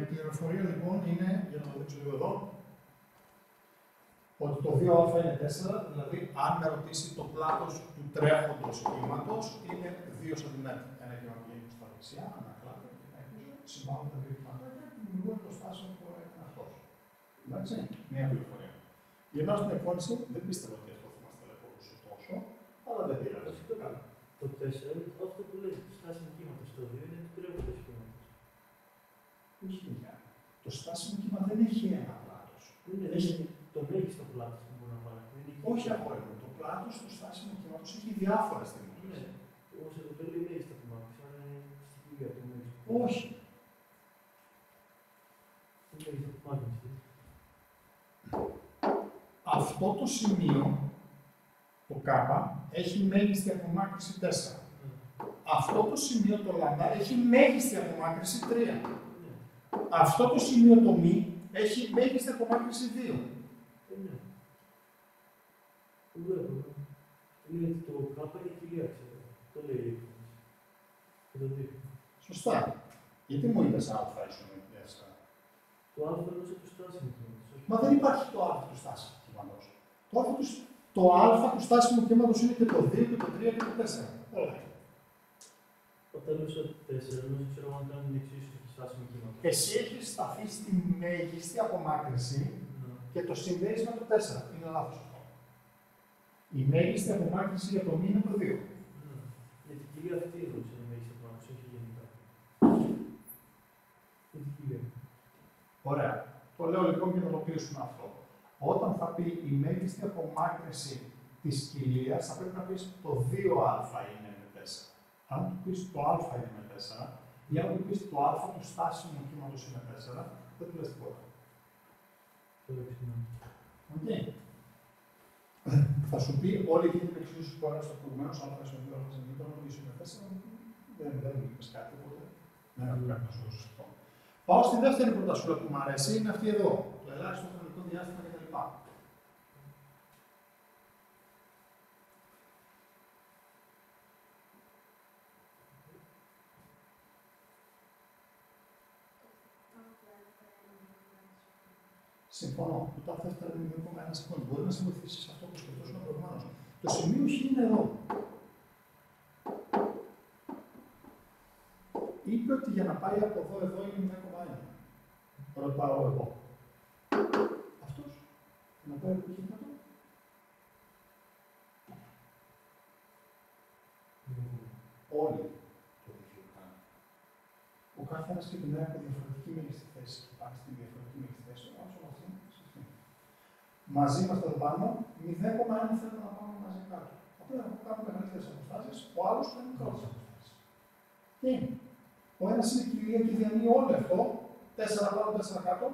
πληροφορία λοιπόν είναι, για να το δείξω λίγο εδώ, ότι το 2α είναι 4, δηλαδή αν με ρωτήσει το πλάτος του τρέχοντος κύματος είναι 2 cm. Ένα κύμα που γίνει στα δεξιά, ανακλάται και να πίσω, συμβάλλουν τα δύο κύματάκια και δημιουργούν το στάσιο που έκανε αυτός. Εντάξει, μία πληροφορία. Γυρνάω στην εκφώνηση, δεν πίστευα ότι αυτό θα μας ταλαιπωρούσε τόσο, αλλά δεν πειράζει. Το 4, αυτό που λέει στάσιμο κύματος, το 2 είναι το τρέχοντος κύματος. Όχι, το στάσιμο κύμα δεν έχει ένα πλάτος. Έχει το μέγιστο πλάτος που μπορεί να πάρει. Όχι αγόρι μου, το πλάτος του στάσιμου κύματος έχει διάφορα στιγμές. Ναι, όμως εδώ το λέει μέγιστα απομάκρυνση, άρα είναι στην κοιλία του μέγιστο. Όχι. Το μέγιστο απομάκρυνση. Αυτό το σημείο, το K, έχει μέγιστη απομάκρυνση 4. Αυτό το σημείο, το λαμπά, έχει μέγιστη απομάκρυνση 3. Αυτό το σημείο, το μη, έχει μέγιστη απομάκρυνση 2. Ναι. Το βλέπω. Είναι το κάπα είναι κοιλία, ξέρω. Το λέει η έκφραση. Σωστά. Γιατί μου είπες α ίσον με 4. Το α εννοούσε το στάσιμο κύματος. Μα δεν υπάρχει το α του στάσιμου κύματος. Το α του στάσιμου κύματος είναι και το 2 και το 3 και το 4. Όλα. Όταν λέω 4, νομίζω ξέρω αν κάνουν εξίσου το στάσιμο κύματος. Εσύ έχεις σταθεί στη μέγιστη απομάκρυνση και το συνδέεις με το 4. Είναι λάθος αυτό. Η μέγιστη απομάκρυνση για το μη είναι το 2. Για την κοιλία αυτή εδώ είναι μέγιστη απομάκρυνση, όχι γενικά. Για την κοιλία. Ωραία. Το λέω λοιπόν και να το κλείσουμε αυτό. Όταν θα πει η μέγιστη απομάκρυνση της κοιλίας, θα πρέπει να πεις το 2α είναι με 4. Αν του πεις το α είναι με 4, ή αν του πεις το α του στάσιμου κύματος είναι 4, δεν του λες τίποτα. Το δεξινό. Okay. Θα σου πει όλη εκείνη την εξίσωση που έγραψα προηγουμένως, αν θα σου πει όλα τα ζητήματα, να μιλήσω με 4, δεν μου είπες κάτι, οπότε δεν έχω κάτι να σου δώσω αυτό. Πάω στη δεύτερη πρωτασούλα που μου αρέσει, είναι αυτή εδώ. Το ελάχιστο χρονικό διάστημα κτλ. Συμφωνώ. Το τάφ δεύτερα είναι 0,1 σεκόντ. Μπορεί να σε βοηθήσει σε αυτό που σκεφτόσουν προηγουμένως. Το σημείο χ είναι εδώ. Είπε ότι για να πάει από εδώ είναι 0,1. Ρωτάω εγώ. Αυτός. Για να πάει από εκεί κάτω. Όλοι το ίδιο κάνουν. Ο καθένας ξεκινάει από διαφορετική μέγιστη θέση και πάει στη διαφορετική μέγιστη θέση. Μαζί μας εδώ πάνω, 0,1 θέλουμε να πάμε μαζί κάτω. Απλά να κάνουμε μεγαλύτερες αποστάσεις, ο άλλος κάνει μικρότερες αποστάσεις. Τι είναι. Ο ένας είναι κοιλία και διανύει όλο αυτό, 4 πάνω, 4 κάτω,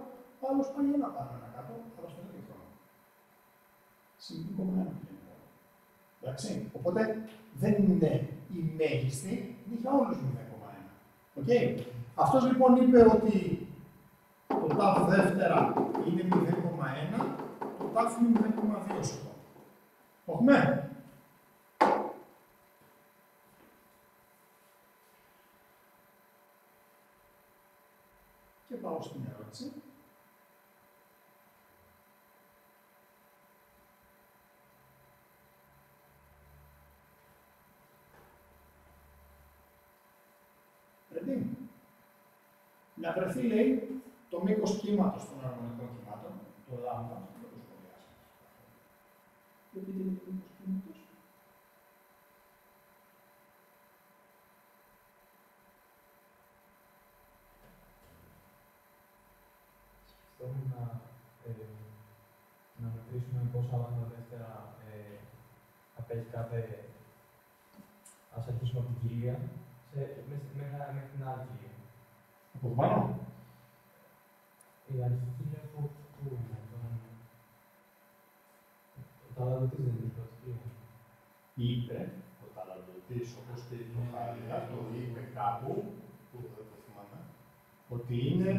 ο άλλος πάει ένα πάνω, ένα κάτω, αλλά στον ίδιο χρόνο. Συν 0,1 πηγαίνει. Εντάξει. Οπότε δεν είναι η μέγιστη, είναι για όλους 0,1. Okay. Αυτός λοιπόν είπε ότι το τάφ δεύτερα είναι 0,1, το τάφ είναι 0,2 σεκόντ. Το έχουμε. Και πάω στην ερώτηση. Ready. Να βρεθεί, λέει, το μήκος κύματος των αρμονικών κυμάτων, το λάμπα, δεν το σχολιάσαμε. Και πείτε είναι το μήκος κύματος. Σκεφτόμουν να μετρήσουμε πόσα λάμπα δεύτερα απέχει κάθε. Ας αρχίσουμε από την κοιλία μέχρι την άλλη κοιλία. Από το πάνω. Η αρχική λέω πού είναι. Ο ταλαντωτής δεν είναι πρώτη. Είπε ο ταλαντωτής, όπως και το Χάρια, το είπε κάπου, που δεν το θυμάμαι, ότι είναι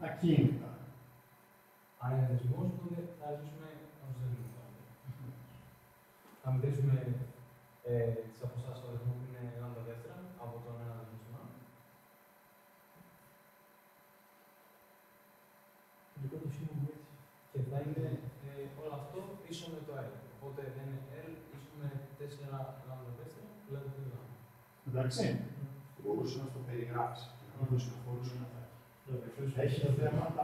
ακίνητα. Αν είναι δεσμός, τότε θα ζήσουμε ως δεσμός. Θα μετρήσουμε τις αποστάσεις του δεσμού που είναι λάμδα δεύτερα από τον ένα δεσμό. Τελικό το σύνολο μου έτσι. Και θα είναι όλο αυτό ίσο με το L. Οπότε δεν είναι L ίσο με 4 λάμδα δεύτερα, δηλαδή το λάμδα. Εντάξει, μπορούσε να το περιγράψει. Να το συμφορούσε να θα έχει. Έχει θέματα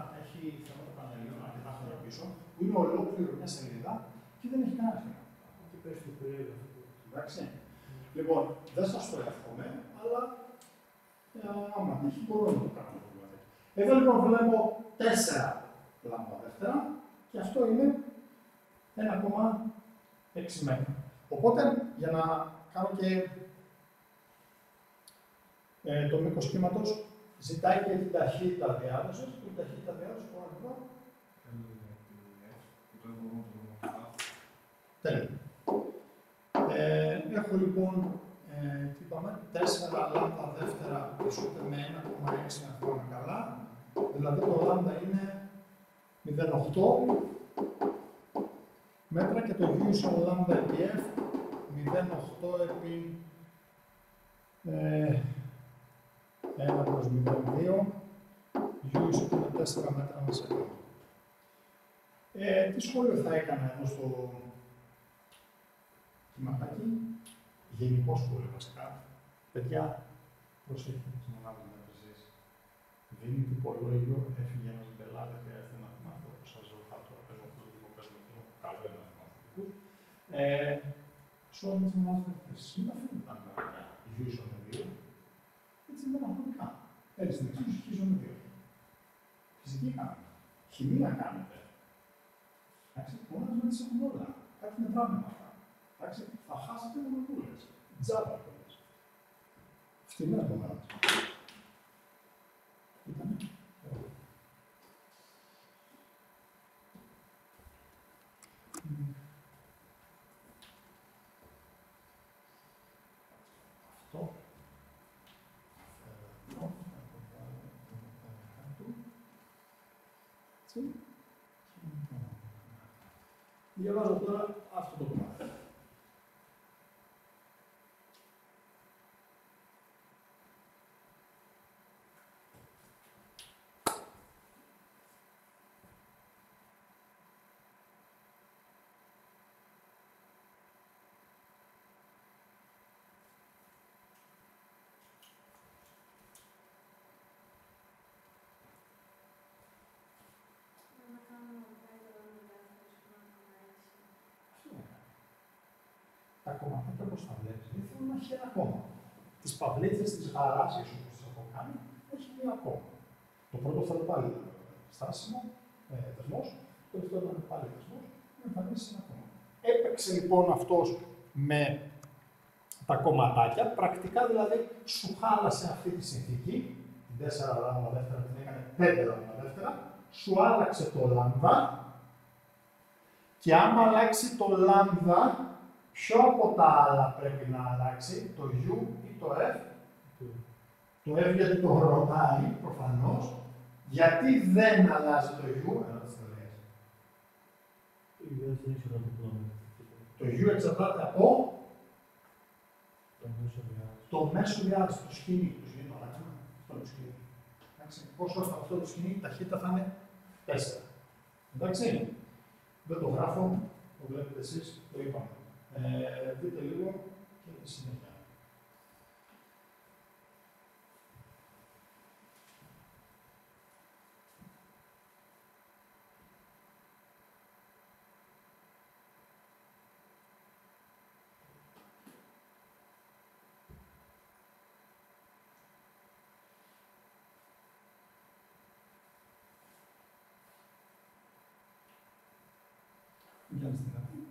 πανελλήνων αρκετά χρόνια πίσω, που είναι ολόκληρο μια σελίδα και δεν έχει κανένα θέμα. Και πες το περίεργο. Εντάξει. Λοιπόν, δεν σας το εύχομαι, αλλά άμα τύχει μπορώ να το κάνω. Εδώ λοιπόν βλέπω 4 λάμπα δεύτερα και αυτό είναι 1,6 μέτρα. Οπότε, για να κάνω και το μήκος κύματος, ζητάει και την ταχύτητα διάδοσης. Την ταχύτητα διάδοσης μπορώ να βρω. Τέλεια. Έχω λοιπόν, τι είπαμε, 4 λάμδα δεύτερα ισούται με 1,6 να πάμε καλά. Δηλαδή το λάμδα είναι 0,8 μέτρα και το U ίσον λάμδα επί F 0,8 επί 1 προς 0,2 U ίσον με 4 μέτρα μέσα εδώ. Τι σχόλιο θα έκανα εδώ στο κυματάκι, γενικό σχόλιο βασικά. Παιδιά, προσέχετε να ανάβετε να βρεζείς. Δίνει τυπολόγιο, έφυγε ένας μπελά, δεν χρειάζεται να θυμάται όπως σας ρωτάω τώρα, παίζω αυτό το λίγο, παίζω αυτό, καλό είναι να θυμάται. Σου όμως να βάζετε εσείς, μην αφήνετε τα νούμερα, η U ίσον με 2, έτσι δεν μαθηματικά. Έτσι στην εξίσωση χ ίσον με 2. Φυσική κάνετε, χημεία κάνετε. Εντάξει, μπορεί να τις έχουν όλα. Κάτι με πράγματα. Εντάξει, θα χάσετε μονοπούλες. Τζάμπα κιόλας. Φτηνές μονάδες. Ήτανε. Αυτό. Έτσι. Διαβάζω τώρα αυτό το κομμάτι. Τα κομματάκια όπως τα βλέπεις, δεν θέλουν να έχει ένα κόμμα. Τις παυλίτσες της γαλάζιας όπως τις έχω κάνει, έχει μία κόμμα. Το πρώτο θα είναι πάλι στάσιμο, δεσμός, το δεύτερο θα είναι πάλι δεσμός, να εμφανίσει ένα κόμμα. Έπαιξε λοιπόν αυτός με τα κομματάκια, πρακτικά δηλαδή σου χάλασε αυτή τη συνθήκη, την 4 λάμδα δεύτερα την έκανε 5 λάμδα δεύτερα, σου άλλαξε το λάμδα και άμα αλλάξει το λάμδα, ποιο από τα άλλα πρέπει να αλλάξει, το U ή το F. Το F γιατί το ρωτάει, προφανώς. Γιατί δεν αλλάζει το U, το U εξαρτάται από το μέσο διάδοση, το σκηνή. Το σκηνή το αλλάξαμε, το σκηνή. Πόσο από αυτό το σκηνή, η ταχύτητα θα είναι 4. Εντάξει, δεν το γράφω, το βλέπετε εσείς, το είπαμε. Δείτε λίγο και τη συνέχεια. Για να στην αρχή.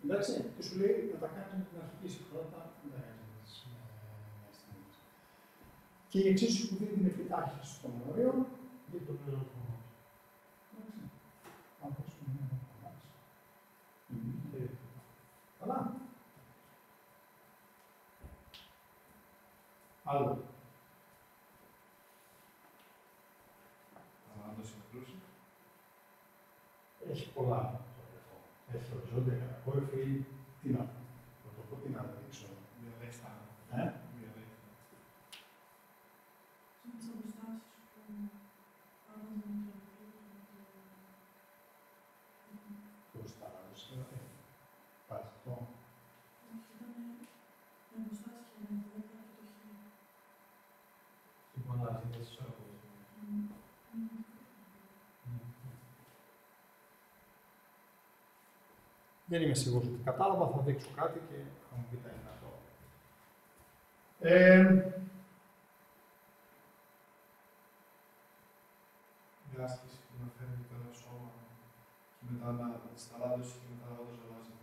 Εντάξει, και σου λέει να τα κάνεις με την αρχική συγχρόνητα, δεν τα κάνεις με τις νέες τεχνικές. Και η εξίσου που δίνει την επιτάχυνση των ορίων, Για το πλέον του εντάξει, αν πέσουμε ένα κομμάτι. Καλά. Άλλο. Αλλά να το συγκρούσει. Έχει πολλά το αυτό. Έχει οριζόντια κατακόρυφη. Τι να πω. Να το πω, τι να δείξω. Διαλέξτε. Διαλέξτε. Τις αποστάσεις που άλλαζαν Προστάρας. Πάει αυτό. ήταν με αποστάσεις και με 10 και το χ. Λοιπόν, αλλάζει τις ισορροπίες. Δεν είμαι σίγουρος ότι κατάλαβα, θα δείξω κάτι και θα μου πείτε ένα αυτό. Η άσκηση που να φέρνει το ένα σώμα και μετά να σταλάδωσε και μετά να όντως αλλάζει.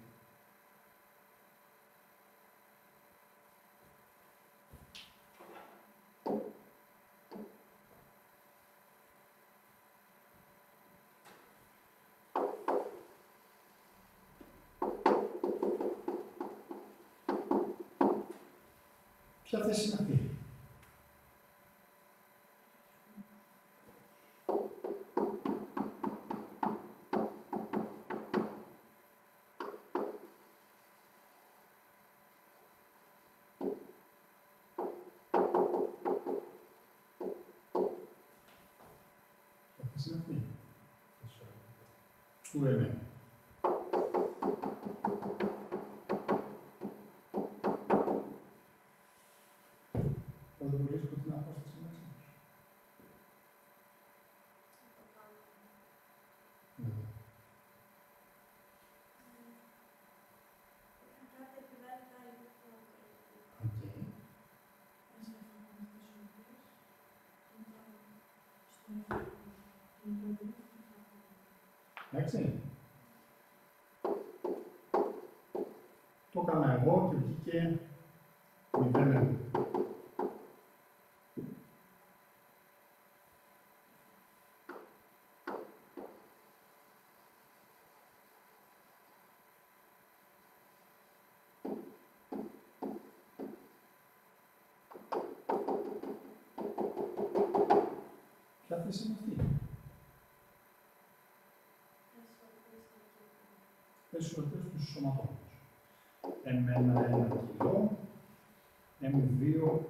Ποια θέση είναι αυτή? Ποια θέση είναι αυτή? Του εμένα. Πότε μπορείς με την απόσταση μέσα μας. Κάτι επιβάλλει τα άλλη φορά. Οκ. Εντάξει. Το έκανα εγώ και βγήκε 0. Ποια θέση είναι αυτή? Ισορροπίες του σωματώματος. M1 1 κιλό, M2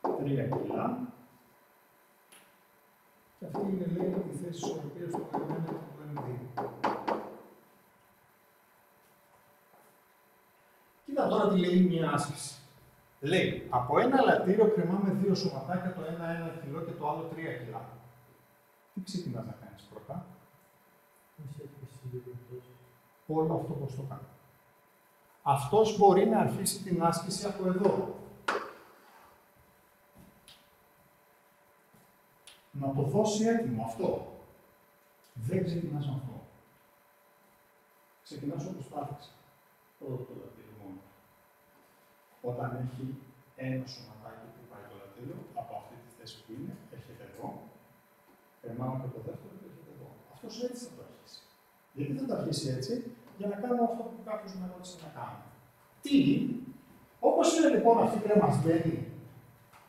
3 κιλά. Και αυτή είναι, λέει, η θέση ισορροπίας του M1 και του M2. Κοίτα τώρα τι λέει μια άσκηση. Λέει, από ένα ελαττήριο κρεμάμε 2 σωματάκια, το ένα 1 κιλό και το άλλο 3 κιλά. Τι ξεκινάς να κάνεις πρώτα? Όλο αυτό πώς το κάνει. Αυτός μπορεί να αρχίσει την άσκηση από εδώ. Να το δώσει έτοιμο αυτό. Δεν ξεκινάς με αυτό. Ξεκινάς όπως τα άφηξα. Πρώτο το λατήριο μόνο. Όταν έχει ένα σωματάκι που πάει το λατήριο, από αυτή τη θέση που είναι, έρχεται εδώ. Κρεμάμε και το δεύτερο και έρχεται εδώ. Αυτός έτσι θα το αρχίσει. Γιατί θα το αρχίσει έτσι? Για να κάνω αυτό που κάποιος με ρώτησε να κάνω. Τι, όπως είναι λοιπόν αυτή κρεμασμένη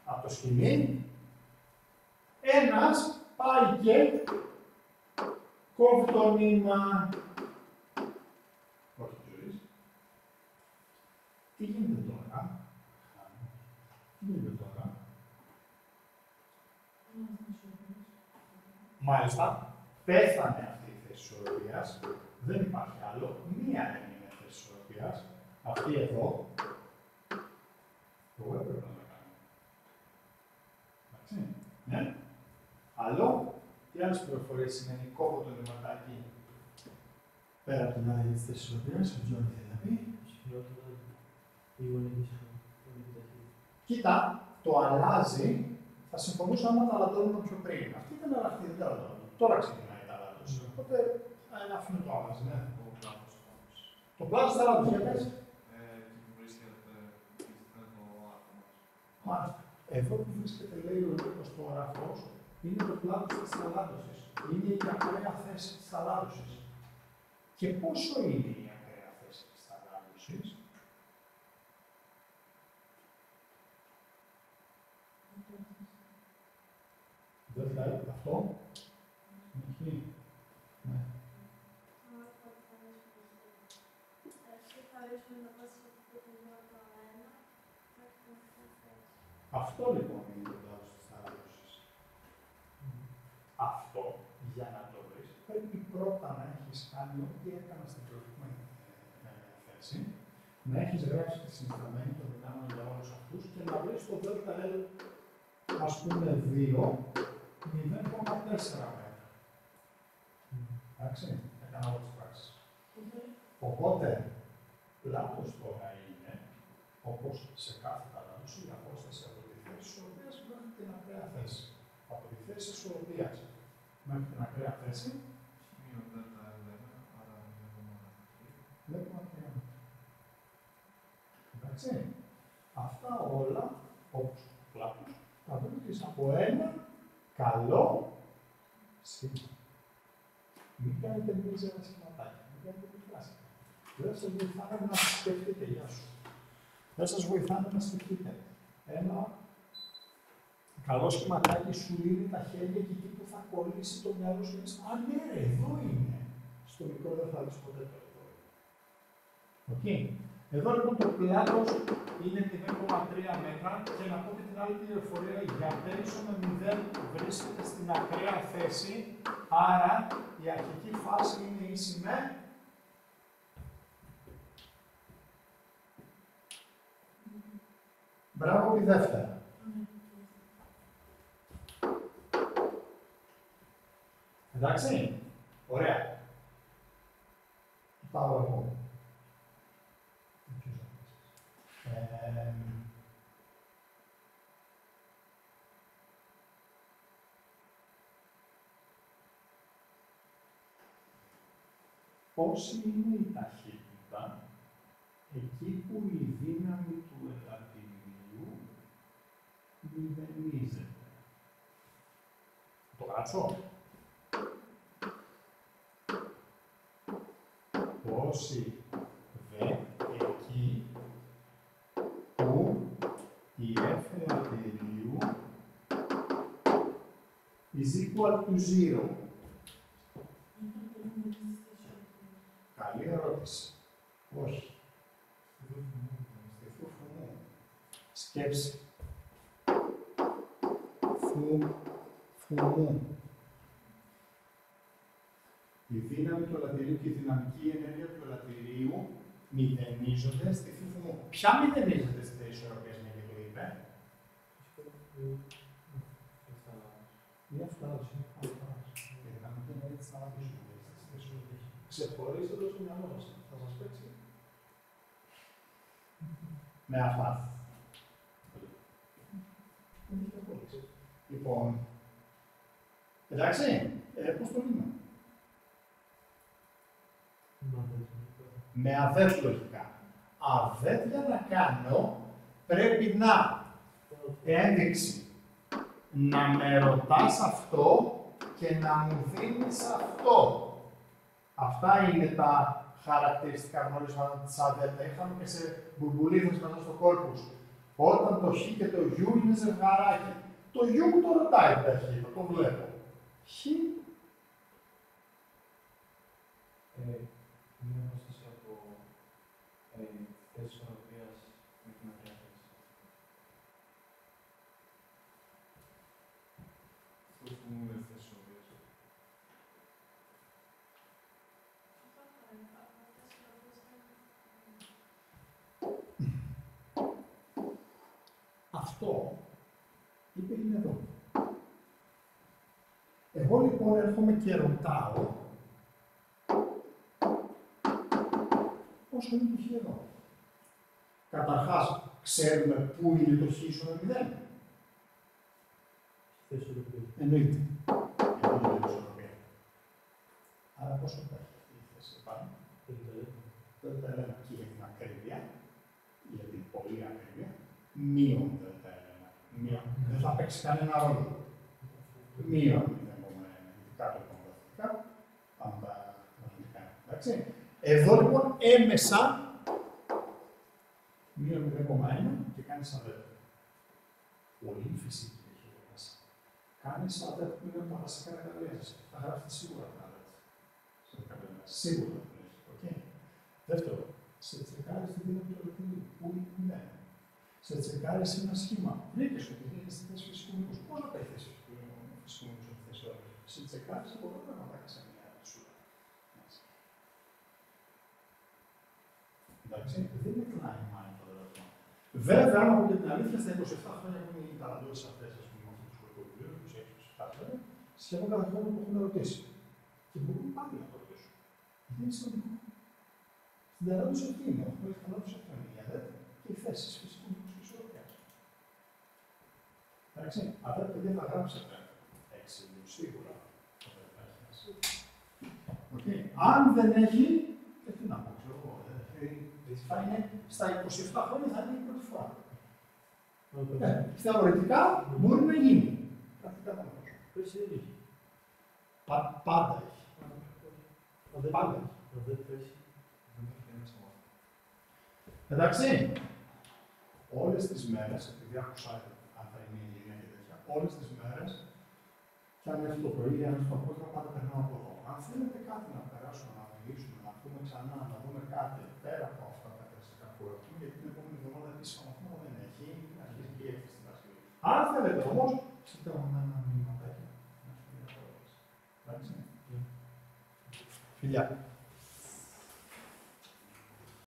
από το σκηνή, ένας πάει και κόβει το νήμα. Όχι τη ζωής. Τι γίνεται τώρα? Τι γίνεται τώρα? Μάλιστα, πέθανε αυτή η θέση ισορροπίας. Δεν υπάρχει άλλο. Μία δεν είναι θέση ισορροπίας. Αυτή εδώ. Εγώ έπρεπε να τα κάνω. Εντάξει. Ναι. Άλλο. Τι άλλες πληροφορίες σημαίνει κόβω το νηματάκι πέρα από την άλλη της θέσης ισορροπίας. Ο Τζόνι θέλει να πει. Κοίτα, το αλλάζει. Θα συμφωνούσα άμα τα αλλατώνουμε πιο πριν. Αυτή ήταν αλλακτή, δεν τα αλλατώνουμε. Τώρα ξεκινάει τα αλλατώση. Οπότε αφήνω το άλλαζε, ναι. Το πλάτος της θαλάσσης, για πες. Εκεί που βρίσκεται το άρθρο μας. Μάλιστα. Εδώ που βρίσκεται, λέει ο Νίκος το γραφός, είναι το πλάτος της θαλάσσης. Είναι η ακραία θέση της θαλάσσης. Και πόσο είναι η ακραία θέση της θαλάσσης? Δεν θα είναι αυτό. Εκεί. Ναι. Αυτό λοιπόν είναι το πλάτος της θαλάσσης. Αυτό, για να το βρεις, πρέπει πρώτα να έχεις κάνει ό,τι έκανα στην προηγούμενη θέση, να έχεις γράψει τη συνισταμένη των δυνάμεων για όλους αυτούς και να βρεις το ΔΕΛΤΑ ας πούμε 2, 0,4 μέτρα. Εντάξει, έκανα όλες τις πράξεις. Οπότε, πλάτος τώρα είναι, όπως σε κάθε θαλάσσιο, η απόσταση από τη θέση της ισορροπίας μέχρι την ακραία θέση. Από τη θέση της ισορροπίας μέχρι την ακραία θέση, Σημείο δέλτα L1, άρα 0,3. βλέπουμε ακραία μέτρα. Εντάξει, αυτά όλα, όπως το πλάτος, θα βρίσκεις από ένα καλό σχήμα. Μην κάνετε μίζερα σχηματάκια, μην κάνετε μικράσια. Δεν σας βοηθάνε να σκεφτείτε, γεια σου. Δεν σας βοηθάνε να σκεφτείτε. Ένα καλό σχηματάκι σου λύνει τα χέρια και εκεί που θα κολλήσει το μυαλό σου. Α, ναι, ρε, εδώ είναι. Στο μικρό δεν θα δεις ποτέ το εδώ. Οκ. Εδώ λοιπόν το πλάτος είναι 0,3 μέτρα και να πω και την άλλη πληροφορία, για πέρυσι με 0 βρίσκεται στην ακραία θέση, άρα η αρχική φάση είναι ίση με μπράβο τη δεύτερα. Εντάξει, ωραία. Πάω εγώ. Πόση είναι η ταχύτητα εκεί που η δύναμη του ελαττηρίου μηδενίζεται? Το γράψω. Πόση δε εκεί που η F ελαττηρίου is equal to 0. Καλή ερώτηση. Όχι. Σκέψη. Φουμού. Η δύναμη του ελαττηρίου και η δυναμική ενέργεια του ελαττηρίου μηδενίζονται στη φουμού. Ποια μηδενίζεται στη θέση ισορροπίας, μια και το είπε? Μια φράση. Η δυναμική ενέργεια της θαλάσσης. Ξεχωρίστε το στο μυαλό σας. Θα σας παίξει. Με αυτά. Λοιπόν, εντάξει, πώς το λέμε? Με ΑΔΕΤ λογικά. ΑΔΕΤ για να κάνω πρέπει να ένδειξη να με ρωτάς αυτό και να μου δίνεις αυτό. Αυτά είναι τα χαρακτηριστικά γνωρίσματα της ΑΔΕΤ. Είχαμε και σε μπουρμπουλίδες μέσα στο κόρπους. Όταν το Χ και το Ιου είναι ζευγαράκι. Το Ιου μου το ρωτάει τα Χ, το βλέπω. Χ. Μία απόσταση από θέση ισορροπίας με την ακραία θέση. Αυτό που μου είναι θέση ισορροπίας. Αυτό είπε είναι εδώ. Εγώ λοιπόν έρχομαι και ρωτάω πόσο είναι το Χ εδώ. Καταρχάς, ξέρουμε πού είναι το Χ ίσον με 0. Εννοείται. Εδώ είναι η ισορροπία. Άρα πόσο υπάρχει αυτή η θέση επάνω? ΔΕΛΤΑ και για την ακρίβεια, για την πολύ ακρίβεια, μείον ΔΕΛΤΑ. Δεν θα παίξει κανένα ρόλο. Μείον 0,1. Κάτω από τα πάνω τα μαθηματικά. Εντάξει. Εδώ λοιπόν έμεσα μείον 0,1 και κάνει σαν ΔΕΛΤΑ. Πολύ φυσική έχει εδώ μέσα. Κάνει σαν ΔΕΛΤΑ που είναι τα βασικά εργαλεία σας. Θα γράφετε σίγουρα τα ΔΕΛΤΑ. Σίγουρα δεν έχει. Okay. Δεύτερο, σε τσεκάρεις τη δύναμη του ελευθερίου. Πού είναι. Σε τσεκάρεις ένα σχήμα. Βρήκες ότι είναι στη θέση φυσικού μήκους. Πώς να πάει η θέση φυσικού μήκους από τη θέση όλη. Σε τσεκάρεις από εδώ πραγματάκια σε μια σούρα. Εντάξει, δεν είναι κλάιν μάιν το ερώτημα. Βέβαια, άμα από την αλήθεια, στα 27 χρόνια που είναι οι ταλαντώσεις αυτές, ας πούμε, αυτού του σχολικού βιβλίου, του 6-7 χρόνια, σχεδόν κάθε χρόνο που έχουν ερωτήσει. Και μπορούν πάλι να το ρωτήσουν. Γιατί είναι σημαντικό. Στην ερώτηση αυτή είναι, αυτό έχει ταλαντώσεις αυτό είναι η ΑΔΕΤ και οι θέσεις φυσικού μήκους και ισορροπίας. Εντάξει, αυτά τα παιδιά θα γράψετε 6 σίγουρα. Okay. Αν δεν έχει, τι να πω, ξέρω εγώ, θα είναι στα 27 χρόνια θα είναι η πρώτη φορά. Θεωρητικά μπορεί να γίνει. Πρακτικά δεν μπορεί. Πέρσι δεν είχε. Πάντα έχει. Πάντα έχει. Εντάξει, όλες τις μέρες, επειδή άκουσα αν θα είναι η Ελληνία και τέτοια, όλες τις μέρες, και αν έρθει το πρωί ή αν έρθει το απόγευμα, πάντα περνάω από εδώ. Αν θέλετε κάτι να περάσουμε, να μιλήσουμε, να πούμε ξανά, να δούμε κάτι πέρα από αυτά τα κλασικά που έχουμε, γιατί την επόμενη εβδομάδα επίσημα αυτό δεν έχει, αρχίζει και η έκθεση στην Παρασκευή. Αν θέλετε όμως, στείλτε μου ένα μηνυματάκι. Εντάξει. Φιλιά.